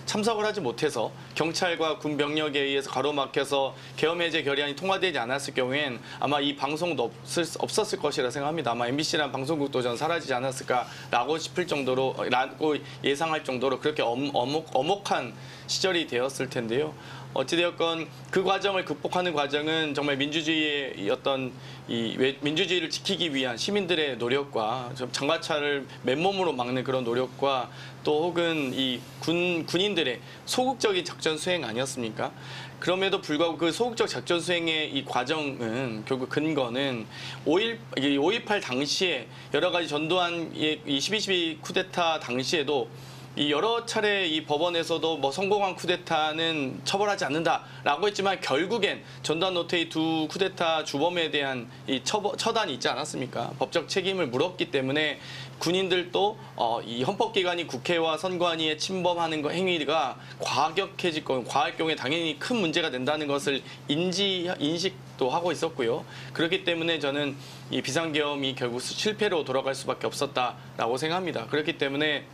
참석을 하지 못해서 경찰과 군 병력에 의해서 가로막혀서 계엄 해제 결의안이 통과되지 않았을 경우엔 아마 이 방송도 없었을 것이라 생각합니다. 아마 MBC라는 방송국도 전 사라지지 않았을까라고 싶을 정도로 라고 예상할 정도로 그렇게 엄혹한 시절이 되었을 텐데요. 어찌되었건 그 과정을 극복하는 과정은 정말 민주주의의 어떤 민주주의를 지키기 위한 시민들의 노력과 장과차를 맨몸으로 막는 그런 노력과 또 혹은 이 군인들의 소극적인 작전 수행 아니었습니까? 그럼에도 불구하고 그 소극적 작전 수행의 이 과정은 결국 근거는 5.18 당시에 여러 가지 전두환 이 12.12 쿠데타 당시에도 이 여러 차례 이 법원에서도 뭐 성공한 쿠데타는 처벌하지 않는다라고 했지만 결국엔 전두환 노태희 두 쿠데타 주범에 대한 이 처단이 있지 않았습니까? 법적 책임을 물었기 때문에 군인들도 이 헌법기관이 국회와 선관위에 침범하는 행위가 과할 경우에 당연히 큰 문제가 된다는 것을 인식도 하고 있었고요. 그렇기 때문에 저는 이 비상계엄이 결국 실패로 돌아갈 수밖에 없었다라고 생각합니다. 그렇기 때문에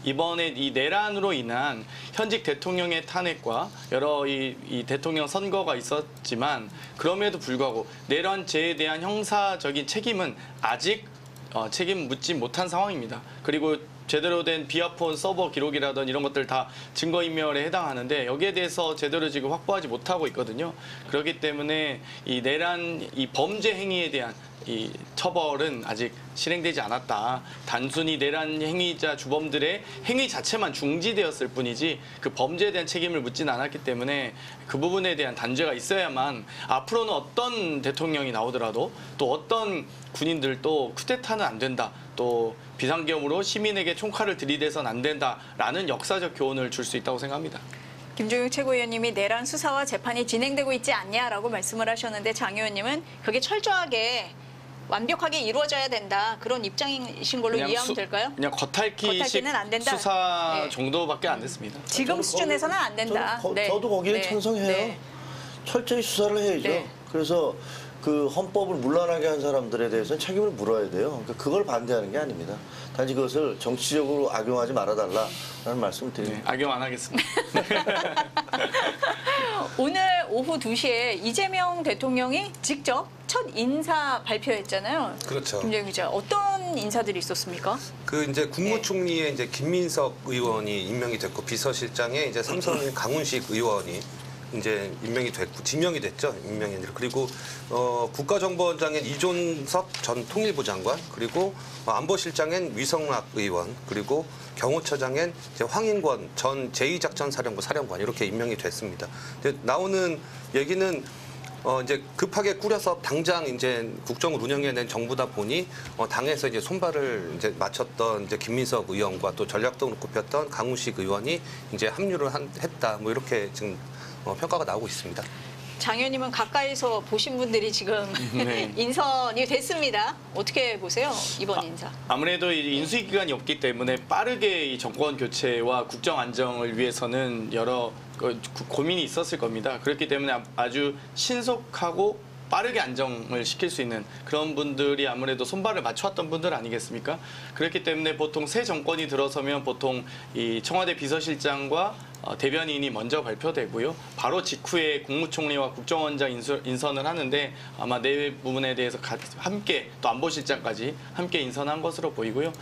이번에 이 내란으로 인한 현직 대통령의 탄핵과 여러 이 대통령 선거가 있었지만 그럼에도 불구하고 내란죄에 대한 형사적인 책임은 아직 책임 묻지 못한 상황입니다. 그리고 제대로 된 비아폰 서버 기록이라든 이런 것들 다 증거인멸에 해당하는데 여기에 대해서 제대로 지금 확보하지 못하고 있거든요. 그렇기 때문에 이 내란 이 범죄 행위에 대한 이 처벌은 아직 실행되지 않았다. 단순히 내란 행위자 주범들의 행위 자체만 중지되었을 뿐이지 그 범죄에 대한 책임을 묻지는 않았기 때문에 그 부분에 대한 단죄가 있어야만 앞으로는 어떤 대통령이 나오더라도 또 어떤 군인들도 쿠데타는 안 된다. 또 비상계엄으로 시민에게 총칼을 들이대선 안 된다라는 역사적 교훈을 줄 수 있다고 생각합니다. 김종육 최고위원님이 내란 수사와 재판이 진행되고 있지 않냐라고 말씀을 하셨는데 장 의원님은 그게 철저하게 완벽하게 이루어져야 된다. 그런 입장이신 걸로 이해하면 될까요? 그냥 겉핥기는 안 된다. 수사 네. 정도밖에 안 됐습니다. 지금 수준에서는 안 된다. 저도 거기에 찬성해요. 네. 철저히 수사를 해야죠. 네. 그래서 그 헌법을 문란하게 한 사람들에 대해서는 책임을 물어야 돼요. 그러니까 그걸 반대하는 게 아닙니다. 단지 그것을 정치적으로 악용하지 말아달라는 말씀을 드립니다. 네, 악용 안 하겠습니다. 오늘 오후 2시에 이재명 대통령이 직접 첫 인사 발표했잖아요. 그렇죠. 김정일 기자, 어떤 인사들이 있었습니까? 그 이제 국무총리에 이제 김민석 의원이 임명이 됐고 비서실장에 이제 삼성 강훈식 의원이 이제 임명이 됐고 지명이 됐죠. 임명이 그리고 국가정보원장엔 이존석 전 통일부 장관 그리고 안보실장엔 위성락 의원 그리고 경호처장엔 이제 황인권 전 제2작전사령부 사령관 이렇게 임명이 됐습니다. 근데 나오는 얘기는 이제 급하게 꾸려서 당장 이제 국정을 운영해낸 정부다 보니 당에서 이제 손발을 이제 맞췄던 이제 김민석 의원과 또 전략적으로 꼽혔던 강훈식 의원이 이제 합류를 했다. 뭐 이렇게 지금 평가가 나오고 있습니다. 장 의원님은 가까이서 보신 분들이 지금 네. 인선이 됐습니다. 어떻게 보세요? 이번 인사. 아무래도 이 인수위 기간이 없기 때문에 빠르게 이 정권 교체와 국정 안정을 위해서는 여러 고민이 있었을 겁니다. 그렇기 때문에 아주 신속하고 빠르게 안정을 시킬 수 있는 그런 분들이 아무래도 손발을 맞춰왔던 분들 아니겠습니까? 그렇기 때문에 보통 새 정권이 들어서면 보통 이 청와대 비서실장과 대변인이 먼저 발표되고요. 바로 직후에 국무총리와 국정원장 인선을 하는데 아마 네 부분에 대해서 함께 또 안보실장까지 함께 인선한 것으로 보이고요.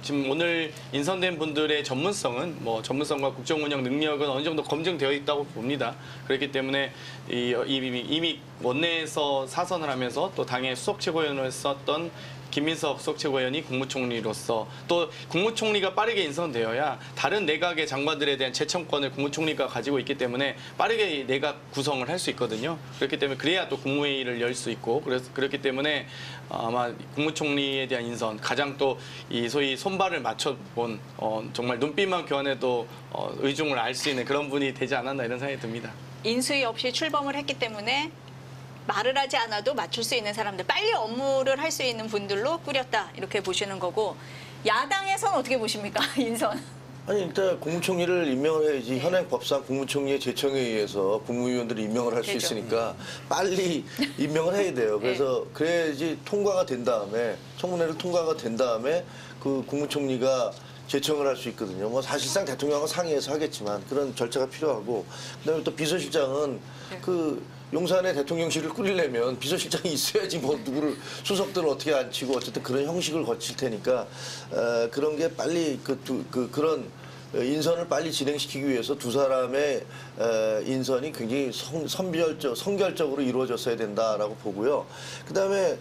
지금 오늘 인선된 분들의 전문성은 전문성과 국정 운영 능력은 어느 정도 검증되어 있다고 봅니다. 그렇기 때문에 이미 원내에서 사선을 하면서 또 당의 수석 최고위원을 했었던 김민석 수석 최고위원이 국무총리로서 또 국무총리가 빠르게 인선되어야 다른 내각의 장관들에 대한 재청권을 국무총리가 가지고 있기 때문에 빠르게 내각 구성을 할 수 있거든요. 그렇기 때문에 그래야 또 국무회의를 열 수 있고 그렇기 때문에 아마 국무총리에 대한 인선 가장 또 이 소위 손발을 맞춰본 정말 눈빛만 교환해도 의중을 알 수 있는 그런 분이 되지 않았나 이런 생각이 듭니다. 인수위 없이 출범을 했기 때문에 말을 하지 않아도 맞출 수 있는 사람들, 빨리 업무를 할 수 있는 분들로 꾸렸다 이렇게 보시는 거고, 야당에서는 어떻게 보십니까? 인선. 아니 일단 국무총리를 임명을 해야지 현행 법상 국무총리의 제청에 의해서 국무위원들이 임명을 할 수 되죠. 있으니까 빨리 임명을 해야 돼요. 그래서 그래야지 통과가 된 다음에 청문회를 통과가 된 다음에 그 국무총리가 제청을 할 수 있거든요. 사실상 대통령과 상의해서 하겠지만 그런 절차가 필요하고, 그다음에 또 비서실장은 그 용산에 대통령실을 꾸리려면 비서실장이 있어야지 누구를 수석들은 어떻게 앉히고 어쨌든 그런 형식을 거칠 테니까 그런 게 빨리 그런 인선을 빨리 진행시키기 위해서 두 사람의 인선이 굉장히 성결적으로 이루어졌어야 된다라고 보고요. 그다음에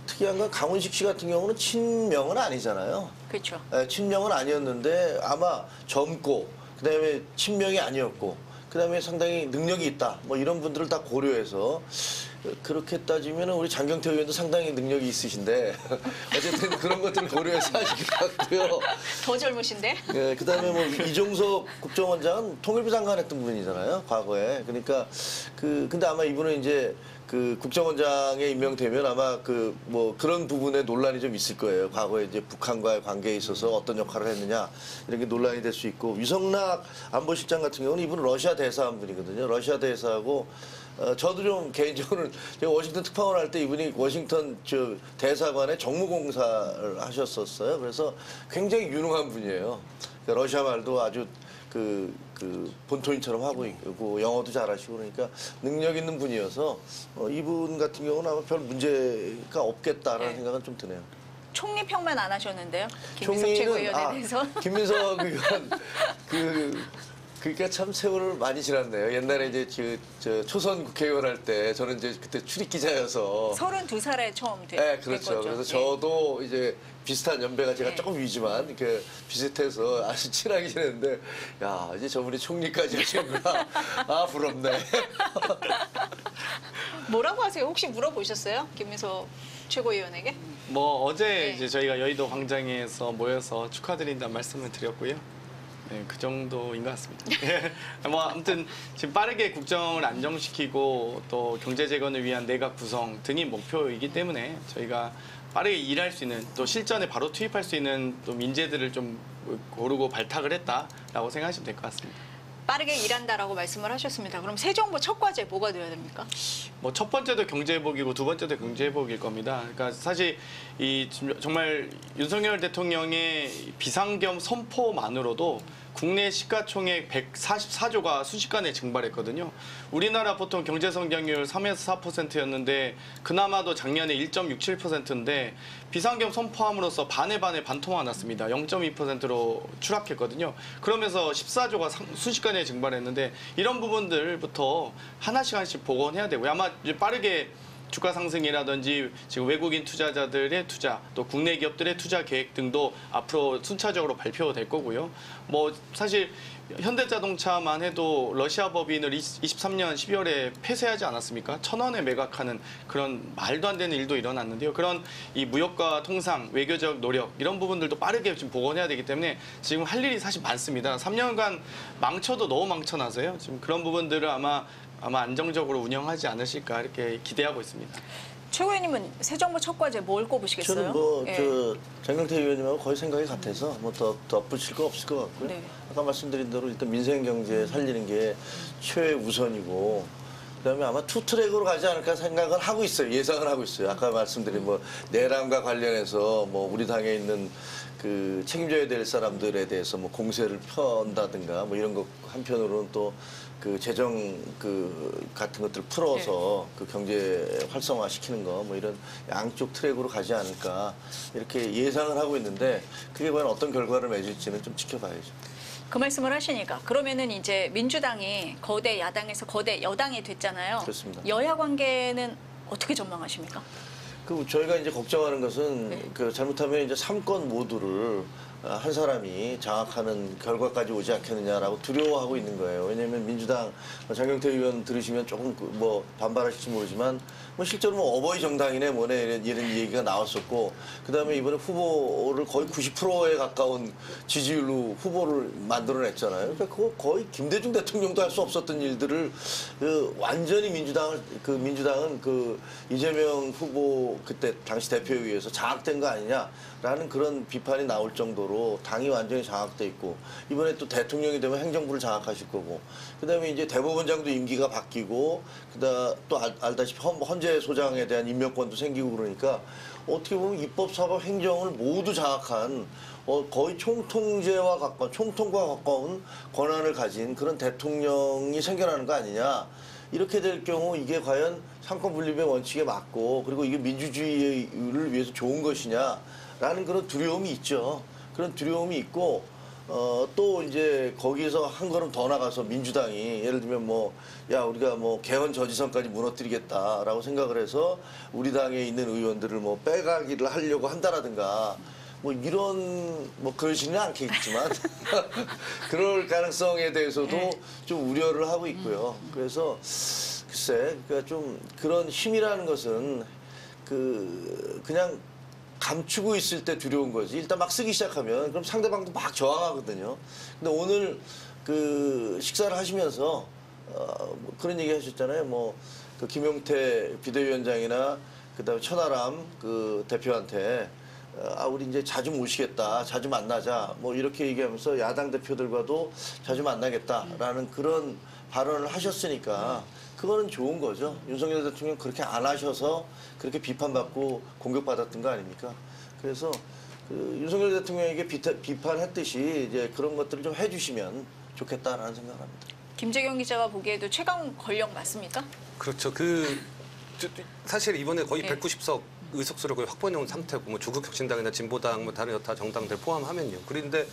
특이한 건 강훈식 씨 같은 경우는 친명은 아니잖아요. 그렇죠. 친명은 아니었는데 아마 젊고 그다음에 친명이 아니었고 그다음에 상당히 능력이 있다. 이런 분들을 다 고려해서 그렇게 따지면 우리 장경태 의원도 상당히 능력이 있으신데 어쨌든 그런 것들을 고려해서 하신 것 같고요. 더 젊으신데? 예, 그다음에 이종석 국정원장은 통일부 장관 했던 분이잖아요, 과거에. 그러니까 근데 아마 이분은 이제 그 국정원장에 임명되면 아마 그런 부분에 논란이 좀 있을 거예요. 과거에 이제 북한과의 관계에 있어서 어떤 역할을 했느냐 이런 게 논란이 될 수 있고, 위성락 안보실장 같은 경우는 이분은 러시아 대사한 분이거든요. 러시아 대사하고 저도 좀 개인적으로는 제가 워싱턴 특파원 할 때 이분이 워싱턴 대사관에 정무공사를 하셨었어요. 그래서 굉장히 유능한 분이에요. 그러니까 러시아 말도 아주 본토인처럼 하고 있고 영어도 잘하시고 그러니까 능력 있는 분이어서 이분 같은 경우는 아마 별 문제가 없겠다라는 네. 생각은 좀 드네요. 총리 평만 안 하셨는데요? 김민석 최고위원에 대해서. 김민석 의원 그러니까 참 세월을 많이 지났네요. 옛날에 이제 초선 국회의원 할 때 저는 이제 그때 출입 기자여서 32살에 처음 네, 된 그렇죠. 거죠. 그래서 저도 이제 비슷한 연배가 제가 조금 위지만 이렇게 비슷해서 아주 친하게 지냈는데, 야, 이제 저분이 총리까지 하시는구나. 아, 부럽네. 뭐라고 하세요? 혹시 물어보셨어요? 김민석 최고위원에게? 어제 네. 이제 저희가 여의도 광장에서 모여서 축하드린다는 말씀을 드렸고요. 네, 그 정도인 것 같습니다. 아무튼 지금 빠르게 국정을 안정시키고 또 경제 재건을 위한 내각 구성 등이 목표이기 때문에 저희가 빠르게 일할 수 있는 또 실전에 바로 투입할 수 있는 또 민재들을 좀 고르고 발탁을 했다라고 생각하시면 될 것 같습니다. 빠르게 일한다라고 말씀을 하셨습니다. 그럼 새 정부 첫 과제 뭐가 되어야 됩니까? 첫 번째도 경제회복이고 두 번째도 경제회복일 겁니다. 그러니까 사실 정말 윤석열 대통령의 비상겸 선포만으로도 국내 시가총액 144조가 순식간에 증발했거든요. 우리나라 보통 경제 성장률 3에서 4%였는데 그나마도 작년에 1.67%인데 비상겸 선포함으로써 반에 반토막 났습니다. 0.2%로 추락했거든요. 그러면서 14조가 순식간에 증발했는데 이런 부분들부터 하나씩 복원해야 되고요. 아마 이제 빠르게 주가 상승이라든지 지금 외국인 투자자들의 투자, 또 국내 기업들의 투자 계획 등도 앞으로 순차적으로 발표될 거고요. 뭐 사실 현대자동차만 해도 러시아 법인을 23년 12월에 폐쇄하지 않았습니까? 1,000원에 매각하는 그런 말도 안 되는 일도 일어났는데요. 그런 이 무역과 통상, 외교적 노력 이런 부분들도 빠르게 지금 복원해야 되기 때문에 지금 할 일이 사실 많습니다. 3년간 망쳐도 너무 망쳐놔서요. 지금 그런 부분들을 아마 안정적으로 운영하지 않으실까 이렇게 기대하고 있습니다. 최고위원님은 새 정부 첫 과제 뭘 꼽으시겠어요? 저는 뭐 예. 장경태 의원님하고 거의 생각이 같아서 뭐 더 덧붙일 거 없을 것 같고요. 네. 아까 말씀드린 대로 일단 민생 경제 살리는 게 최우선이고 그다음에 아마 투트랙으로 가지 않을까 생각을 하고 있어요. 예상을 하고 있어요. 아까 말씀드린 뭐 내란과 관련해서 뭐 우리 당에 있는 그 책임져야 될 사람들에 대해서 뭐 공세를 편다든가 뭐 이런 거 한편으로는 또 그 재정 그 같은 것들을 풀어서 그 경제 활성화 시키는 거 뭐 이런 양쪽 트랙으로 가지 않을까 이렇게 예상을 하고 있는데 그게 과연 어떤 결과를 맺을지는 좀 지켜봐야죠. 그 말씀을 하시니까 그러면은 이제 민주당이 거대 야당에서 거대 여당이 됐잖아요. 그렇습니다. 여야 관계는 어떻게 전망하십니까? 그 저희가 이제 걱정하는 것은 네. 그 잘못하면 이제 3건 모두를 한 사람이 장악하는 결과까지 오지 않겠느냐라고 두려워하고 있는 거예요. 왜냐하면 민주당 장경태 의원 들으시면 조금 뭐 반발하실지 모르지만 뭐 실제로 뭐 어버이 정당이네 뭐네 이런 얘기가 나왔었고 그다음에 이번에 후보를 거의 90%에 가까운 지지율로 후보를 만들어냈잖아요. 그러니까 그거 거의 김대중 대통령도 할 수 없었던 일들을 완전히 민주당은 그 이재명 후보 그때 당시 대표에 서 장악된 거 아니냐라는 그런 비판이 나올 정도로 당이 완전히 장악돼 있고 이번에 또 대통령이 되면 행정부를 장악하실 거고 그다음에 이제 대법원장도 임기가 바뀌고 또 알다시피 헌재 소장에 대한 임명권도 생기고 그러니까 어떻게 보면 입법, 사법, 행정을 모두 장악한 거의 총통제와 가까운 총통과 가까운 권한을 가진 그런 대통령이 생겨나는 거 아니냐. 이렇게 될 경우 이게 과연 삼권 분립의 원칙에 맞고 그리고 이게 민주주의를 위해서 좋은 것이냐라는 그런 두려움이 있죠. 그런 두려움이 있고 또 이제 거기에서 한 걸음 더 나가서 민주당이 예를 들면 우리가 개헌 저지선까지 무너뜨리겠다라고 생각을 해서 우리 당에 있는 의원들을 빼가기를 하려고 한다라든가 그러지는 않겠지만 그럴 가능성에 대해서도 좀 우려를 하고 있고요. 그래서 글쎄 그러니까 좀 그런 힘이라는 것은 그냥 감추고 있을 때 두려운 거지. 일단 막 쓰기 시작하면 그럼 상대방도 막 저항하거든요. 근데 오늘 그 식사를 하시면서 그런 얘기 하셨잖아요. 그 김용태 비대위원장이나 그다음에 천하람 그 대표한테 우리 이제 자주 모시겠다, 자주 만나자, 이렇게 얘기하면서 야당 대표들과도 자주 만나겠다라는 그런 발언을 하셨으니까 그거는 좋은 거죠. 윤석열 대통령 그렇게 안 하셔서 그렇게 비판받고 공격받았던 거 아닙니까? 그래서 윤석열 대통령에게 비판했듯이 이제 그런 것들을 좀 해주시면 좋겠다라는 생각을 합니다. 김재경 기자가 보기에도 최강 권력 맞습니까? 그렇죠. 사실 이번에 거의 네. 190석 의석수를 거의 확보해놓은 상태고 조국혁신당이나 진보당 다른 여타 정당들 포함하면요. 그런데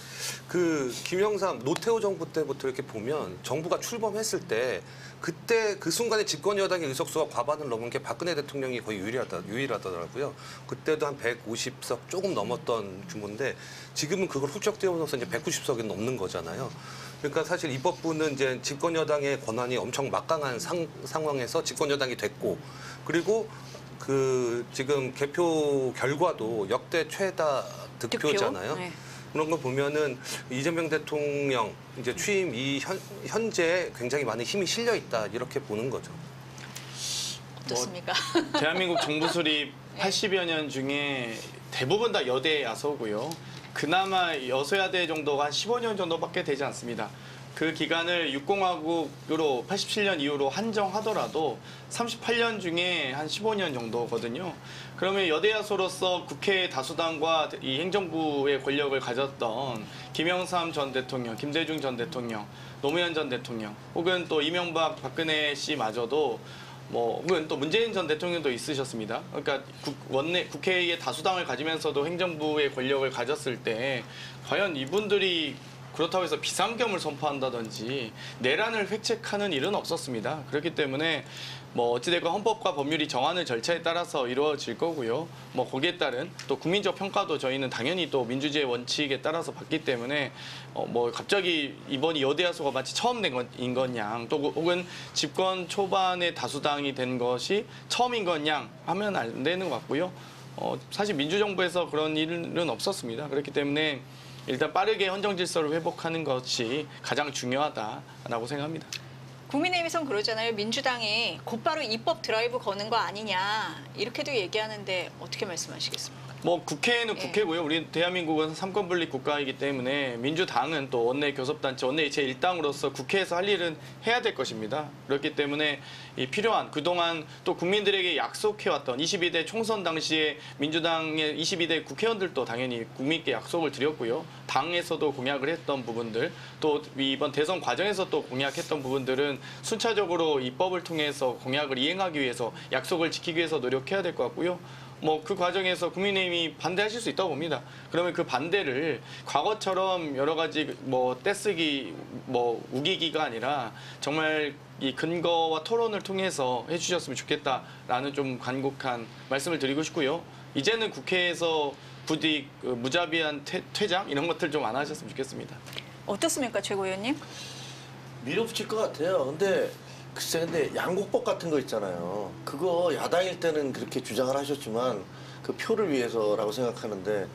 김영삼 노태우 정부 때부터 이렇게 보면 정부가 출범했을 때 그때 그 순간에 집권 여당의 의석수가 과반을 넘은 게 박근혜 대통령이 거의 유일하더라고요. 그때도 한 150석 조금 넘었던 규모인데 지금은 그걸 훌쩍 뛰어넘어서 이제 190석이 넘는 거잖아요. 그러니까 사실 입법부는 이제 집권 여당의 권한이 엄청 막강한 상황에서 집권 여당이 됐고 그리고 지금 개표 결과도 역대 최다 득표잖아요. 네. 그런 거 보면은 이재명 대통령 이제 취임 현재 굉장히 많은 힘이 실려 있다 이렇게 보는 거죠. 어떻습니까? 대한민국 정부 수립 80여 년 중에 대부분 다 여대 야서고요. 그나마 여소야대 정도가 한 15년 정도밖에 되지 않습니다. 그 기간을 육공화국으로 87년 이후로 한정하더라도 38년 중에 한 15년 정도거든요. 그러면 여대야소로서 국회 다수당과 이 행정부의 권력을 가졌던 김영삼 전 대통령, 김대중 전 대통령, 노무현 전 대통령, 혹은 또 이명박, 박근혜 씨마저도 혹은 또 문재인 전 대통령도 있으셨습니다. 그러니까 국회의 다수당을 가지면서도 행정부의 권력을 가졌을 때 과연 이분들이 그렇다고 해서 비상겸을 선포한다든지 내란을 획책하는 일은 없었습니다. 그렇기 때문에 뭐 어찌됐건 헌법과 법률이 정하는 절차에 따라서 이루어질 거고요. 뭐 거기에 따른 또 국민적 평가도 저희는 당연히 또 민주주의 원칙에 따라서 받기 때문에 뭐 갑자기 이번이 여대야수가 마치 처음 된 것인 것냥 또 혹은 집권 초반에 다수당이 된 것이 처음인 것냥 하면 안 되는 것 같고요. 사실 민주정부에서 그런 일은 없었습니다. 그렇기 때문에 일단 빠르게 헌정 질서를 회복하는 것이 가장 중요하다라고 생각합니다. 국민의힘에선 그러잖아요. 민주당이 곧바로 입법 드라이브 거는 거 아니냐 이렇게도 얘기하는데 어떻게 말씀하시겠습니까? 뭐 국회는 예. 국회고요. 우리 대한민국은 삼권분립 국가이기 때문에 민주당은 또 원내 교섭단체, 원내 제1당으로서 국회에서 할 일은 해야 될 것입니다. 그렇기 때문에 이 필요한 그동안 또 국민들에게 약속해왔던 22대 총선 당시에 민주당의 22대 국회의원들도 당연히 국민께 약속을 드렸고요. 당에서도 공약을 했던 부분들 또 이번 대선 과정에서 또 공약했던 부분들은 순차적으로 입법을 통해서 공약을 이행하기 위해서 약속을 지키기 위해서 노력해야 될 것 같고요. 뭐 그 과정에서 국민의힘이 반대하실 수 있다고 봅니다. 그러면 그 반대를 과거처럼 여러 가지 뭐 떼쓰기, 뭐 우기기가 아니라 정말 이 근거와 토론을 통해서 해주셨으면 좋겠다라는 좀 간곡한 말씀을 드리고 싶고요. 이제는 국회에서 부디 그 무자비한 퇴장 이런 것들 좀 안 하셨으면 좋겠습니다. 어떻습니까, 최고위원님? 밀어붙일 것 같아요. 근데 양곡법 같은 거 있잖아요. 그거 야당일 때는 그렇게 주장을 하셨지만 그 표를 위해서라고 생각하는데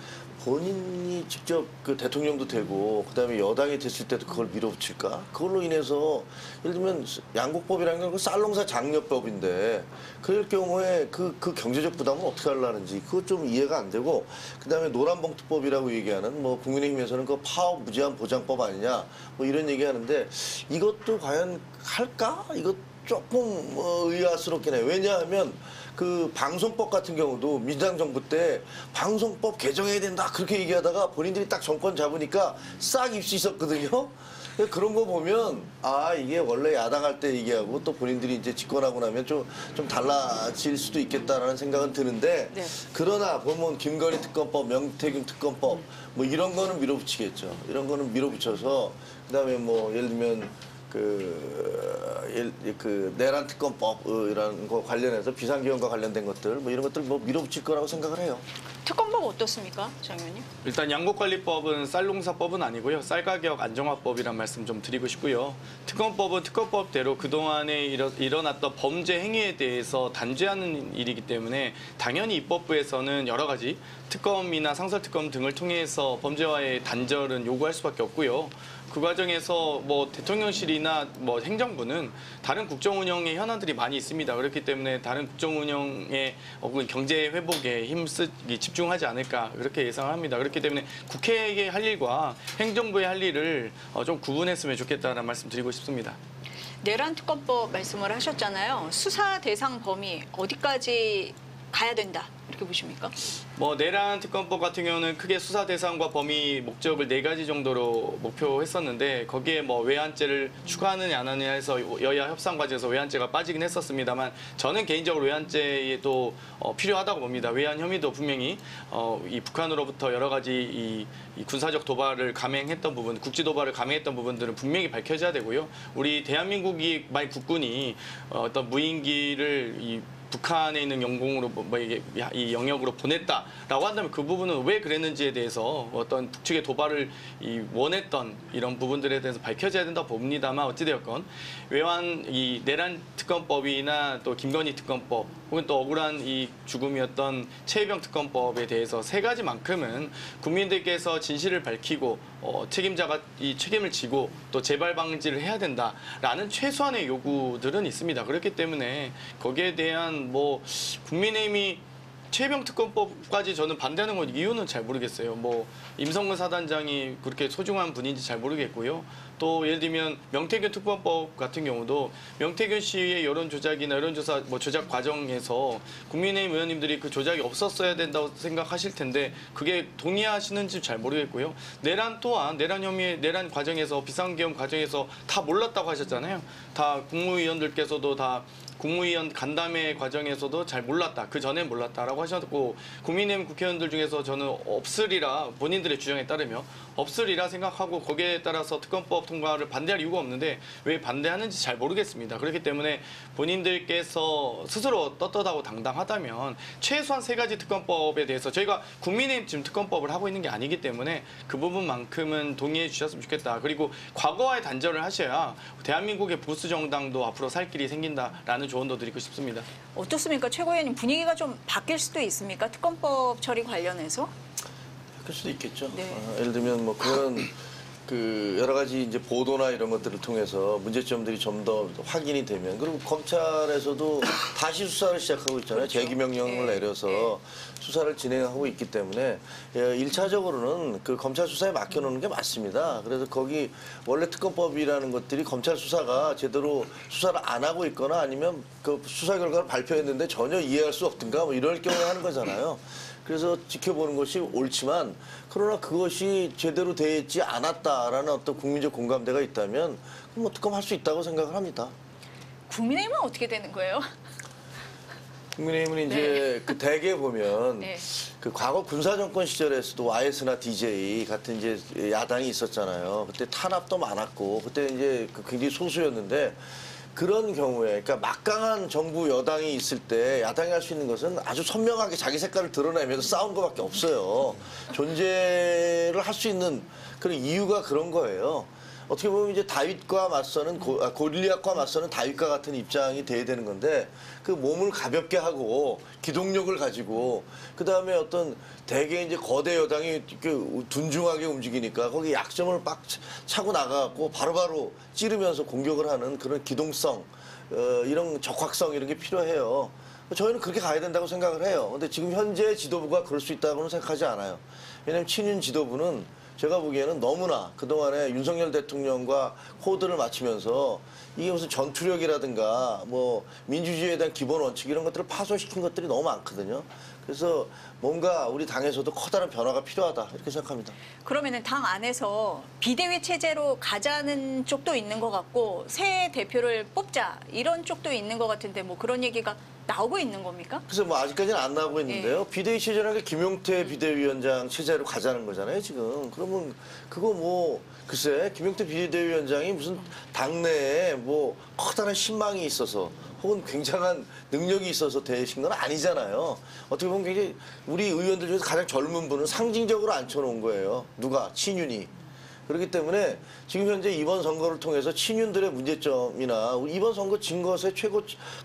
본인이 직접 그 대통령도 되고 그다음에 여당이 됐을 때도 그걸 밀어붙일까? 그걸로 인해서 예를 들면 양곡법이라는 건 쌀농사 장려법인데 그럴 경우에 그 경제적 부담은 어떻게 하려는지 그거 좀 이해가 안 되고 그다음에 노란봉투법이라고 얘기하는 뭐 국민의힘에서는 그 파업 무제한 보장법 아니냐 뭐 이런 얘기하는데 이것도 과연 할까? 이거 조금 의아스럽긴 해요. 왜냐하면 그 방송법 같은 경우도 민주당 정부 때 방송법 개정해야 된다 그렇게 얘기하다가 본인들이 딱 정권 잡으니까 싹 입수 있었거든요. 그런 거 보면 이게 원래 야당할 때 얘기하고 또 본인들이 이제 집권하고 나면 좀 달라질 수도 있겠다라는 생각은 드는데 네. 그러나 보면 김건희 특검법, 명태균 특검법 뭐 이런 거는 밀어붙이겠죠. 이런 거는 밀어붙여서 그다음에 뭐 예를 들면 내란 특검법이라는 거 관련해서 비상계엄과 관련된 것들 뭐 이런 것들 뭐 밀어붙일 거라고 생각을 해요. 특검법 어떻습니까, 장 의원님? 일단 양곡관리법은 쌀농사법은 아니고요. 쌀가격 안정화법이란 말씀 좀 드리고 싶고요. 특검법은 특검법대로 그동안에 일어났던 범죄 행위에 대해서 단죄하는 일이기 때문에 당연히 입법부에서는 여러 가지 특검이나 상설특검 등을 통해서 범죄와의 단절은 요구할 수밖에 없고요. 그 과정에서 뭐 대통령실이나 뭐 행정부는 다른 국정운영의 현안들이 많이 있습니다. 그렇기 때문에 다른 국정운영의 혹은 경제 회복에 집중하지 않을까 그렇게 예상을 합니다. 그렇기 때문에 국회의 할 일과 행정부의 할 일을 좀 구분했으면 좋겠다는 말씀 드리고 싶습니다. 내란 특검법 말씀을 하셨잖아요. 수사 대상 범위 어디까지 가야 된다 이렇게 보십니까? 뭐 내란 특검법 같은 경우는 크게 수사 대상과 범위 목적을 4가지 정도로 목표했었는데 거기에 뭐 외환죄를 추가하느냐 안 하느냐 해서 여야 협상 과정에서 외환죄가 빠지긴 했었습니다만 저는 개인적으로 외환죄도 필요하다고 봅니다. 외환 혐의도 분명히 이 북한으로부터 여러 가지 이 군사적 도발을 감행했던 부분, 국지 도발을 감행했던 부분들은 분명히 밝혀져야 되고요. 우리 대한민국이 만약 국군이 어떤 무인기를 이 북한에 있는 영공으로 이 영역으로 보냈다라고 한다면 그 부분은 왜 그랬는지에 대해서 어떤 북측의 도발을 원했던 이런 부분들에 대해서 밝혀져야 된다고 봅니다만 어찌되었건 외환 이 내란 특검법이나 또 김건희 특검법 혹은 또 억울한 이 죽음이었던 최혜병 특검법에 대해서 3가지만큼은 국민들께서 진실을 밝히고 책임자가 이 책임을 지고 또 재발 방지를 해야 된다라는 최소한의 요구들은 있습니다. 그렇기 때문에 거기에 대한 뭐 국민의힘이 최혜병 특검법까지 저는 반대하는 건 이유는 잘 모르겠어요. 뭐 임성근 사단장이 그렇게 소중한 분인지 잘 모르겠고요. 또 예를 들면 명태균 특검법 같은 경우도 명태균 씨의 여론 조작이나 여론조사 뭐 조작 과정에서 국민의힘 의원님들이 그 조작이 없었어야 된다고 생각하실 텐데 그게 동의하시는지 잘 모르겠고요. 내란 또한 내란 혐의 내란 과정에서 비상계엄 과정에서 다 몰랐다고 하셨잖아요. 다 국무위원들께서도 다 국무위원 간담회 과정에서도 잘 몰랐다. 그 전에 몰랐다라고 하셨고 국민의힘 국회의원들 중에서 저는 없으리라 본인들의 주장에 따르면 없으리라 생각하고 거기에 따라서 특검법 통과를 반대할 이유가 없는데 왜 반대하는지 잘 모르겠습니다. 그렇기 때문에 본인들께서 스스로 떳떳하고 당당하다면 최소한 3가지 특검법에 대해서 저희가 국민의힘 지금 특검법을 하고 있는 게 아니기 때문에 그 부분만큼은 동의해 주셨으면 좋겠다. 그리고 과거와의 단절을 하셔야 대한민국의 보수 정당도 앞으로 살 길이 생긴다라는 조언도 드리고 싶습니다. 어떻습니까? 최고위원님 분위기가 좀 바뀔 수도 있습니까? 특검법 처리 관련해서? 그럴 수도 있겠죠. 네. 예를 들면 뭐 그런 그 여러 가지 이제 보도나 이런 것들을 통해서 문제점들이 좀 더 확인이 되면 그리고 검찰에서도 다시 수사를 시작하고 있잖아요. 그렇죠. 재기 명령을 네. 내려서 네. 수사를 진행하고 있기 때문에 1차적으로는 그 검찰 수사에 맡겨놓는 게 맞습니다. 그래서 거기 원래 특검법이라는 것들이 검찰 수사가 제대로 수사를 안 하고 있거나 아니면 그 수사 결과를 발표했는데 전혀 이해할 수 없든가 뭐 이럴 경우에 하는 거잖아요. 그래서 지켜보는 것이 옳지만 그러나 그것이 제대로 되지 않았다라는 어떤 국민적 공감대가 있다면 그럼 뭐 특검할 수 있다고 생각을 합니다. 국민의힘은 어떻게 되는 거예요? 국민의힘은 이제 그 대개 보면 네. 그 과거 군사정권 시절에서도 YS나 DJ 같은 이제 야당이 있었잖아요. 그때 탄압도 많았고 그때 이제 그 굉장히 소수였는데 그런 경우에 그러니까 막강한 정부 여당이 있을 때 야당이 할 수 있는 것은 아주 선명하게 자기 색깔을 드러내면서 싸운 것밖에 없어요. 존재를 할 수 있는 그런 이유가 그런 거예요. 어떻게 보면 이제 다윗과 맞서는 고릴리앗과 맞서는 다윗과 같은 입장이 돼야 되는 건데 그 몸을 가볍게 하고 기동력을 가지고 그 다음에 어떤 대개 이제 거대 여당이 그 둔중하게 움직이니까 거기 약점을 빡 차고 나가고 바로바로 찌르면서 공격을 하는 그런 기동성 이런 적확성 이런 게 필요해요. 저희는 그렇게 가야 된다고 생각을 해요. 근데 지금 현재 지도부가 그럴 수 있다고는 생각하지 않아요. 왜냐하면 친윤 지도부는 제가 보기에는 너무나 그동안에 윤석열 대통령과 호흡을 맞추면서 이게 무슨 전투력이라든가 뭐 민주주의에 대한 기본 원칙 이런 것들을 파손시킨 것들이 너무 많거든요. 그래서 뭔가 우리 당에서도 커다란 변화가 필요하다 이렇게 생각합니다. 그러면은 당 안에서 비대위 체제로 가자는 쪽도 있는 것 같고 새 대표를 뽑자 이런 쪽도 있는 것 같은데 뭐 그런 얘기가 나오고 있는 겁니까? 그래서 뭐 아직까지는 안 나오고 있는데요. 비대위 체제라는 게 김용태 비대위원장 체제로 가자는 거잖아요, 지금. 그러면 그거 뭐 글쎄 김용태 비대위원장이 무슨 당내에 뭐 커다란 신망이 있어서 혹은 굉장한 능력이 있어서 되신 건 아니잖아요. 어떻게 보면 굉장히 우리 의원들 중에서 가장 젊은 분은 상징적으로 앉혀놓은 거예요. 누가? 친윤이. 그렇기 때문에 지금 현재 이번 선거를 통해서 친윤들의 문제점이나 이번 선거 진 것의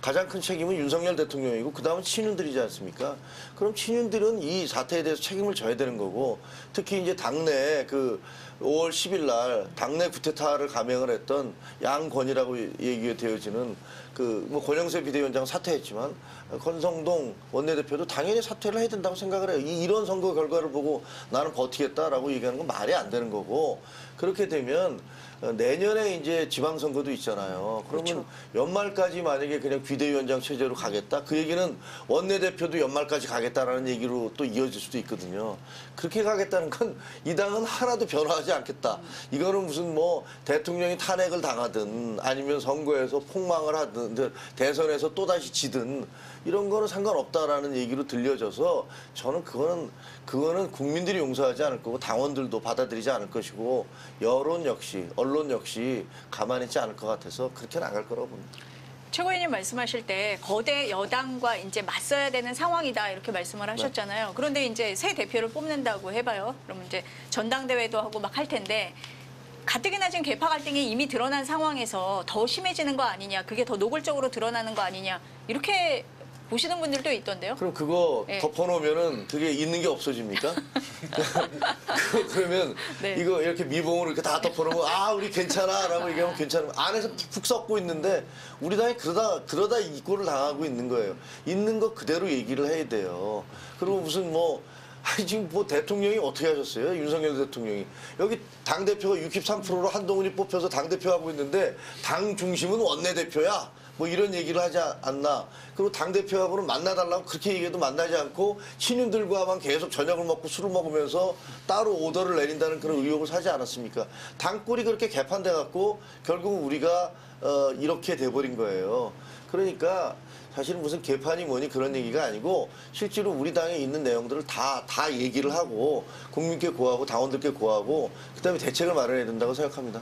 가장 큰 책임은 윤석열 대통령이고 그다음은 친윤들이지 않습니까? 그럼 친윤들은 이 사태에 대해서 책임을 져야 되는 거고 특히 이제 당내 그 5월 10일 날 당내 구테타를 감행을 했던 양권이라고 얘기가 되어지는 그 뭐 권영세 비대위원장 사퇴했지만 권성동 원내대표도 당연히 사퇴를 해야 된다고 생각을 해요. 이런 선거 결과를 보고 나는 버티겠다라고 얘기하는 건 말이 안 되는 거고 그렇게 되면 내년에 이제 지방선거도 있잖아요. 그러면 그렇죠. 연말까지 만약에 그냥 비대위원장 체제로 가겠다? 그 얘기는 원내대표도 연말까지 가겠다라는 얘기로 또 이어질 수도 있거든요. 그렇게 가겠다는 건 이 당은 하나도 변화하지 않겠다. 이거는 무슨 뭐 대통령이 탄핵을 당하든 아니면 선거에서 폭망을 하든 대선에서 또다시 지든 이런 거는 상관없다라는 얘기로 들려져서 저는 그거는 국민들이 용서하지 않을 거고 당원들도 받아들이지 않을 것이고 여론 역시 언론 역시 가만히 있지 않을 것 같아서 그렇게는 안 갈 거라고 봅니다. 최고위원님 말씀하실 때 거대 여당과 이제 맞서야 되는 상황이다 이렇게 말씀을 하셨잖아요. 그런데 이제 새 대표를 뽑는다고 해봐요. 그러면 이제 전당대회도 하고 막 할 텐데 가뜩이나 지금 계파 갈등이 이미 드러난 상황에서 더 심해지는 거 아니냐, 그게 더 노골적으로 드러나는 거 아니냐 이렇게 보시는 분들도 있던데요. 그럼 그거 네. 덮어놓으면은 그게 있는 게 없어집니까? 그러면 네. 이거 이렇게 미봉으로 이렇게 다 덮어놓으면 아 우리 괜찮아라고 얘기하면 괜찮으면 안에서 푹 썩고 있는데 우리 당이 그러다 이 꼴을 당하고 있는 거예요. 있는 거 그대로 얘기를 해야 돼요. 그리고 무슨 뭐 아니 지금 뭐 대통령이 어떻게 하셨어요? 윤석열 대통령이 여기 당 대표가 63%로 한동훈이 뽑혀서 당 대표 하고 있는데 당 중심은 원내 대표야. 뭐 이런 얘기를 하지 않나. 그리고 당대표하고는 만나달라고 그렇게 얘기해도 만나지 않고 신인들과만 계속 저녁을 먹고 술을 먹으면서 따로 오더를 내린다는 그런 의혹을 사지 않았습니까? 당골이 그렇게 개판돼 갖고 결국 우리가 이렇게 돼버린 거예요. 그러니까 사실은 무슨 개판이 뭐니 그런 얘기가 아니고 실제로 우리 당에 있는 내용들을 다 얘기를 하고 국민께 고하고 당원들께 고하고 그다음에 대책을 마련해야 된다고 생각합니다.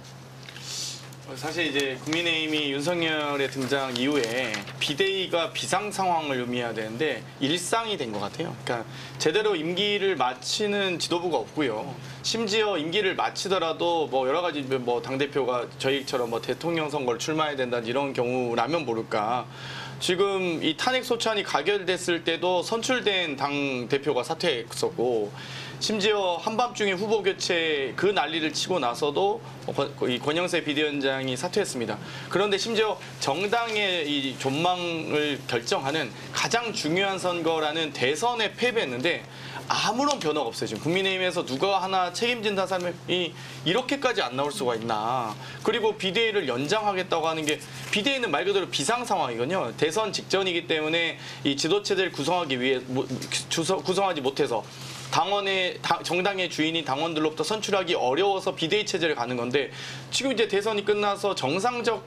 사실 이제 국민의힘이 윤석열의 등장 이후에 비대위가 비상 상황을 의미해야 되는데 일상이 된 것 같아요. 그러니까 제대로 임기를 마치는 지도부가 없고요. 심지어 임기를 마치더라도 뭐 여러 가지 뭐 당대표가 저희처럼 뭐 대통령 선거를 출마해야 된다는 이런 경우라면 모를까. 지금 이 탄핵 소찬이 가결됐을 때도 선출된 당 대표가 사퇴했었고 심지어 한밤중에 후보 교체 그 난리를 치고 나서도 이 권영세 비대위원장이 사퇴했습니다. 그런데 심지어 정당의 이 존망을 결정하는 가장 중요한 선거라는 대선에 패배했는데 아무런 변화가 없어요. 지금 국민의힘에서 누가 하나 책임진다는 사람이 이렇게까지 안 나올 수가 있나. 그리고 비대위를 연장하겠다고 하는 게 비대위는 말 그대로 비상 상황이거든요. 대선 직전이기 때문에 이 지도체제를 구성하기 위해 구성하지 못해서 정당의 주인이 당원들로부터 선출하기 어려워서 비대위 체제를 가는 건데 지금 이제 대선이 끝나서 정상적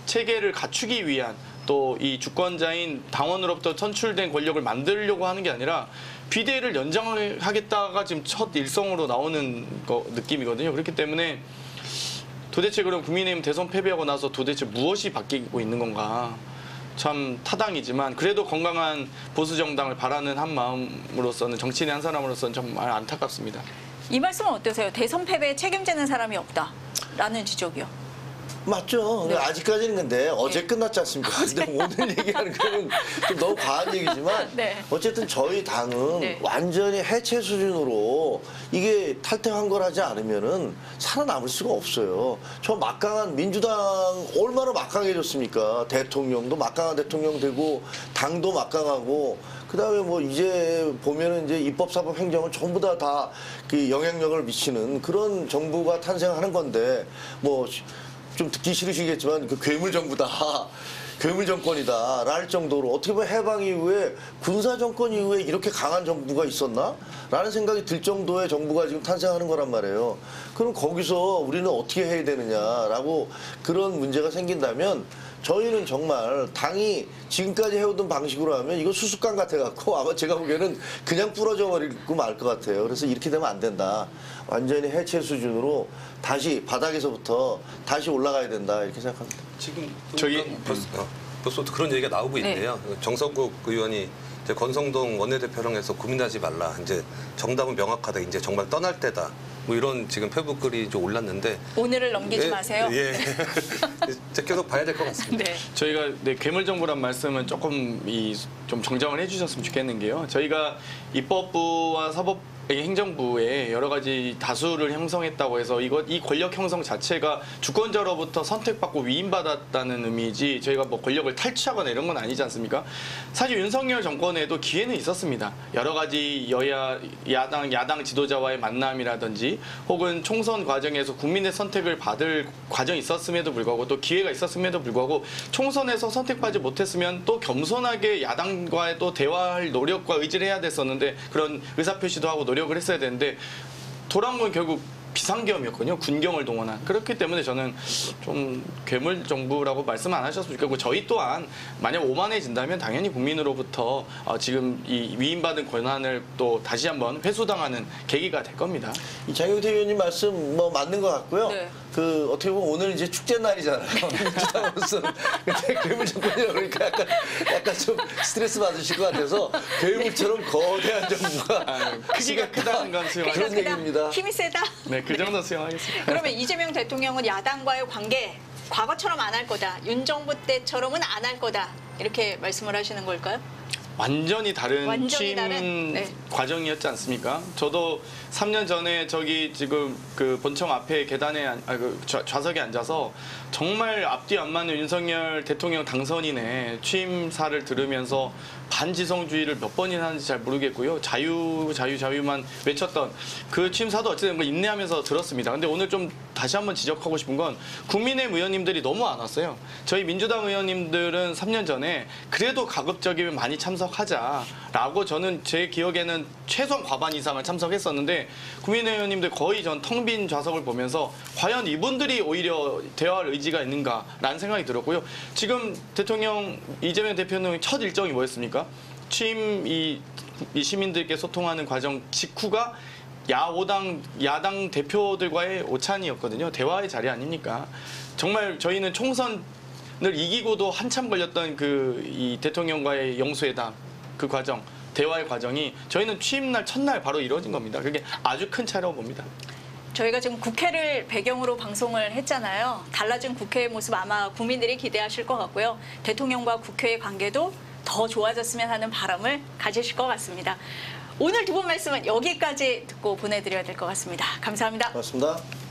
체계를 갖추기 위한 또 이 주권자인 당원으로부터 선출된 권력을 만들려고 하는 게 아니라 비대위를 연장하겠다가 지금 첫 일성으로 나오는 느낌이거든요. 그렇기 때문에 도대체 그럼 국민의힘 대선 패배하고 나서 도대체 무엇이 바뀌고 있는 건가. 참 타당이지만 그래도 건강한 보수 정당을 바라는 한 마음으로서는 정치인의 한 사람으로서는 정말 안타깝습니다. 이 말씀은 어떠세요? 대선 패배에 책임지는 사람이 없다라는 지적이요. 맞죠. 네. 아직까지는 근데 어제 끝났지 않습니까? 근데 오늘 얘기하는 거는 좀 너무 과한 얘기지만 네. 어쨌든 저희 당은 네. 완전히 해체 수준으로 이게 탈퇴한걸 하지 않으면은 살아남을 수가 없어요. 저 막강한 민주당 얼마나 막강해졌습니까? 대통령도 막강한 대통령 되고 당도 막강하고 그다음에 뭐 이제 보면은 이제 입법, 사법, 행정을 전부 다 그 영향력을 미치는 그런 정부가 탄생하는 건데 뭐 좀 듣기 싫으시겠지만 그 괴물 정부다. 괴물 정권이다. 랄 정도로 어떻게 보면 해방 이후에 군사 정권 이후에 이렇게 강한 정부가 있었나? 라는 생각이 들 정도의 정부가 지금 탄생하는 거란 말이에요. 그럼 거기서 우리는 어떻게 해야 되느냐라고 그런 문제가 생긴다면 저희는 정말 당이 지금까지 해오던 방식으로 하면 이거 수습관 같아갖고 아마 제가 보기에는 그냥 부러져 버리고 말 것 같아요. 그래서 이렇게 되면 안 된다. 완전히 해체 수준으로 다시 바닥에서부터 다시 올라가야 된다. 이렇게 생각합니다. 지금 저희 벌써 그런 얘기가 나오고 네. 있네요. 정성국 의원이 이제 권성동 원내대표랑 해서 고민하지 말라. 이제 정답은 명확하다. 이제 정말 떠날 때다. 뭐 이런 지금 페북글이 좀 올랐는데 오늘을 넘기지 마세요. 예. 이제 계속 봐야 될 것 같습니다. 네. 저희가 괴물 정부란 말씀은 조금 좀 정정을 해주셨으면 좋겠는 게요. 저희가 입법부와 행정부에 여러 가지 다수를 형성했다고 해서 이 권력 형성 자체가 주권자로부터 선택받고 위임받았다는 의미지 저희가 뭐 권력을 탈취하거나 이런 건 아니지 않습니까? 사실 윤석열 정권에도 기회는 있었습니다. 여러 가지 야당 지도자와의 만남이라든지 혹은 총선 과정에서 국민의 선택을 받을 과정이 있었음에도 불구하고 또 기회가 있었음에도 불구하고 총선에서 선택받지 못했으면 또 겸손하게 야당과의 또 대화할 노력과 의지를 해야 됐었는데 그런 의사표시도 하고 노력을 했어야 되는데 돌아온 건 결국 비상계엄이었거든요. 군경을 동원한. 그렇기 때문에 저는 좀 괴물 정부라고 말씀 안 하셨으면 좋겠고 저희 또한 만약 오만해진다면 당연히 국민으로부터 지금 이 위임받은 권한을 또 다시 한번 회수당하는 계기가 될 겁니다. 이 장용태 의원님 말씀 뭐 맞는 것 같고요. 네. 그 어떻게 보면 오늘 이제 축제 날이잖아요. 민주당으로서 근데 괴물 정권이라 그러니까 약간 좀 스트레스 받으실 것 같아서 괴물처럼 거대한 정부가 크기가 크다는 건 수용하겠습니다. 그런 크다, 얘기입니다. 힘이 세다. 네, 그 정도 수용하겠습니다. 그러면 이재명 대통령은 야당과의 관계 과거처럼 안 할 거다. 윤 정부 때처럼은 안 할 거다. 이렇게 말씀을 하시는 걸까요? 완전히 다른 완전히 취임 다른, 네. 과정이었지 않습니까? 저도 3년 전에 저기 지금 그 본청 앞에 계단에 좌석에 앉아서 정말 앞뒤 안 맞는 윤석열 대통령 당선인의 취임사를 들으면서 반지성주의를 몇 번이나 하는지 잘 모르겠고요. 자유만 외쳤던 그 취임사도 어쨌든 인내하면서 들었습니다. 근데 오늘 좀 다시 한번 지적하고 싶은 건 국민의힘 의원님들이 너무 안 왔어요. 저희 민주당 의원님들은 3년 전에 그래도 가급적이면 많이 참석하자라고 저는 제 기억에는 최소한 과반 이상을 참석했었는데 국민의힘 의원님들 거의 전 텅 빈 좌석을 보면서 과연 이분들이 오히려 대화할 의지가 있는가라는 생각이 들었고요. 지금 대통령 이재명 대표는 첫 일정이 뭐였습니까? 취임 이 시민들께 소통하는 과정 직후가 야당 대표들과의 오찬이었거든요. 대화의 자리 아닙니까? 정말 저희는 총선을 이기고도 한참 걸렸던 이 대통령과의 영수회담 그 과정, 대화의 과정이 저희는 취임날 첫날 바로 이루어진 겁니다. 그게 아주 큰 차이라고 봅니다. 저희가 지금 국회를 배경으로 방송을 했잖아요. 달라진 국회의 모습 아마 국민들이 기대하실 것 같고요. 대통령과 국회의 관계도 더 좋아졌으면 하는 바람을 가지실 것 같습니다. 오늘 두 분 말씀은 여기까지 듣고 보내드려야 될 것 같습니다. 감사합니다. 고맙습니다.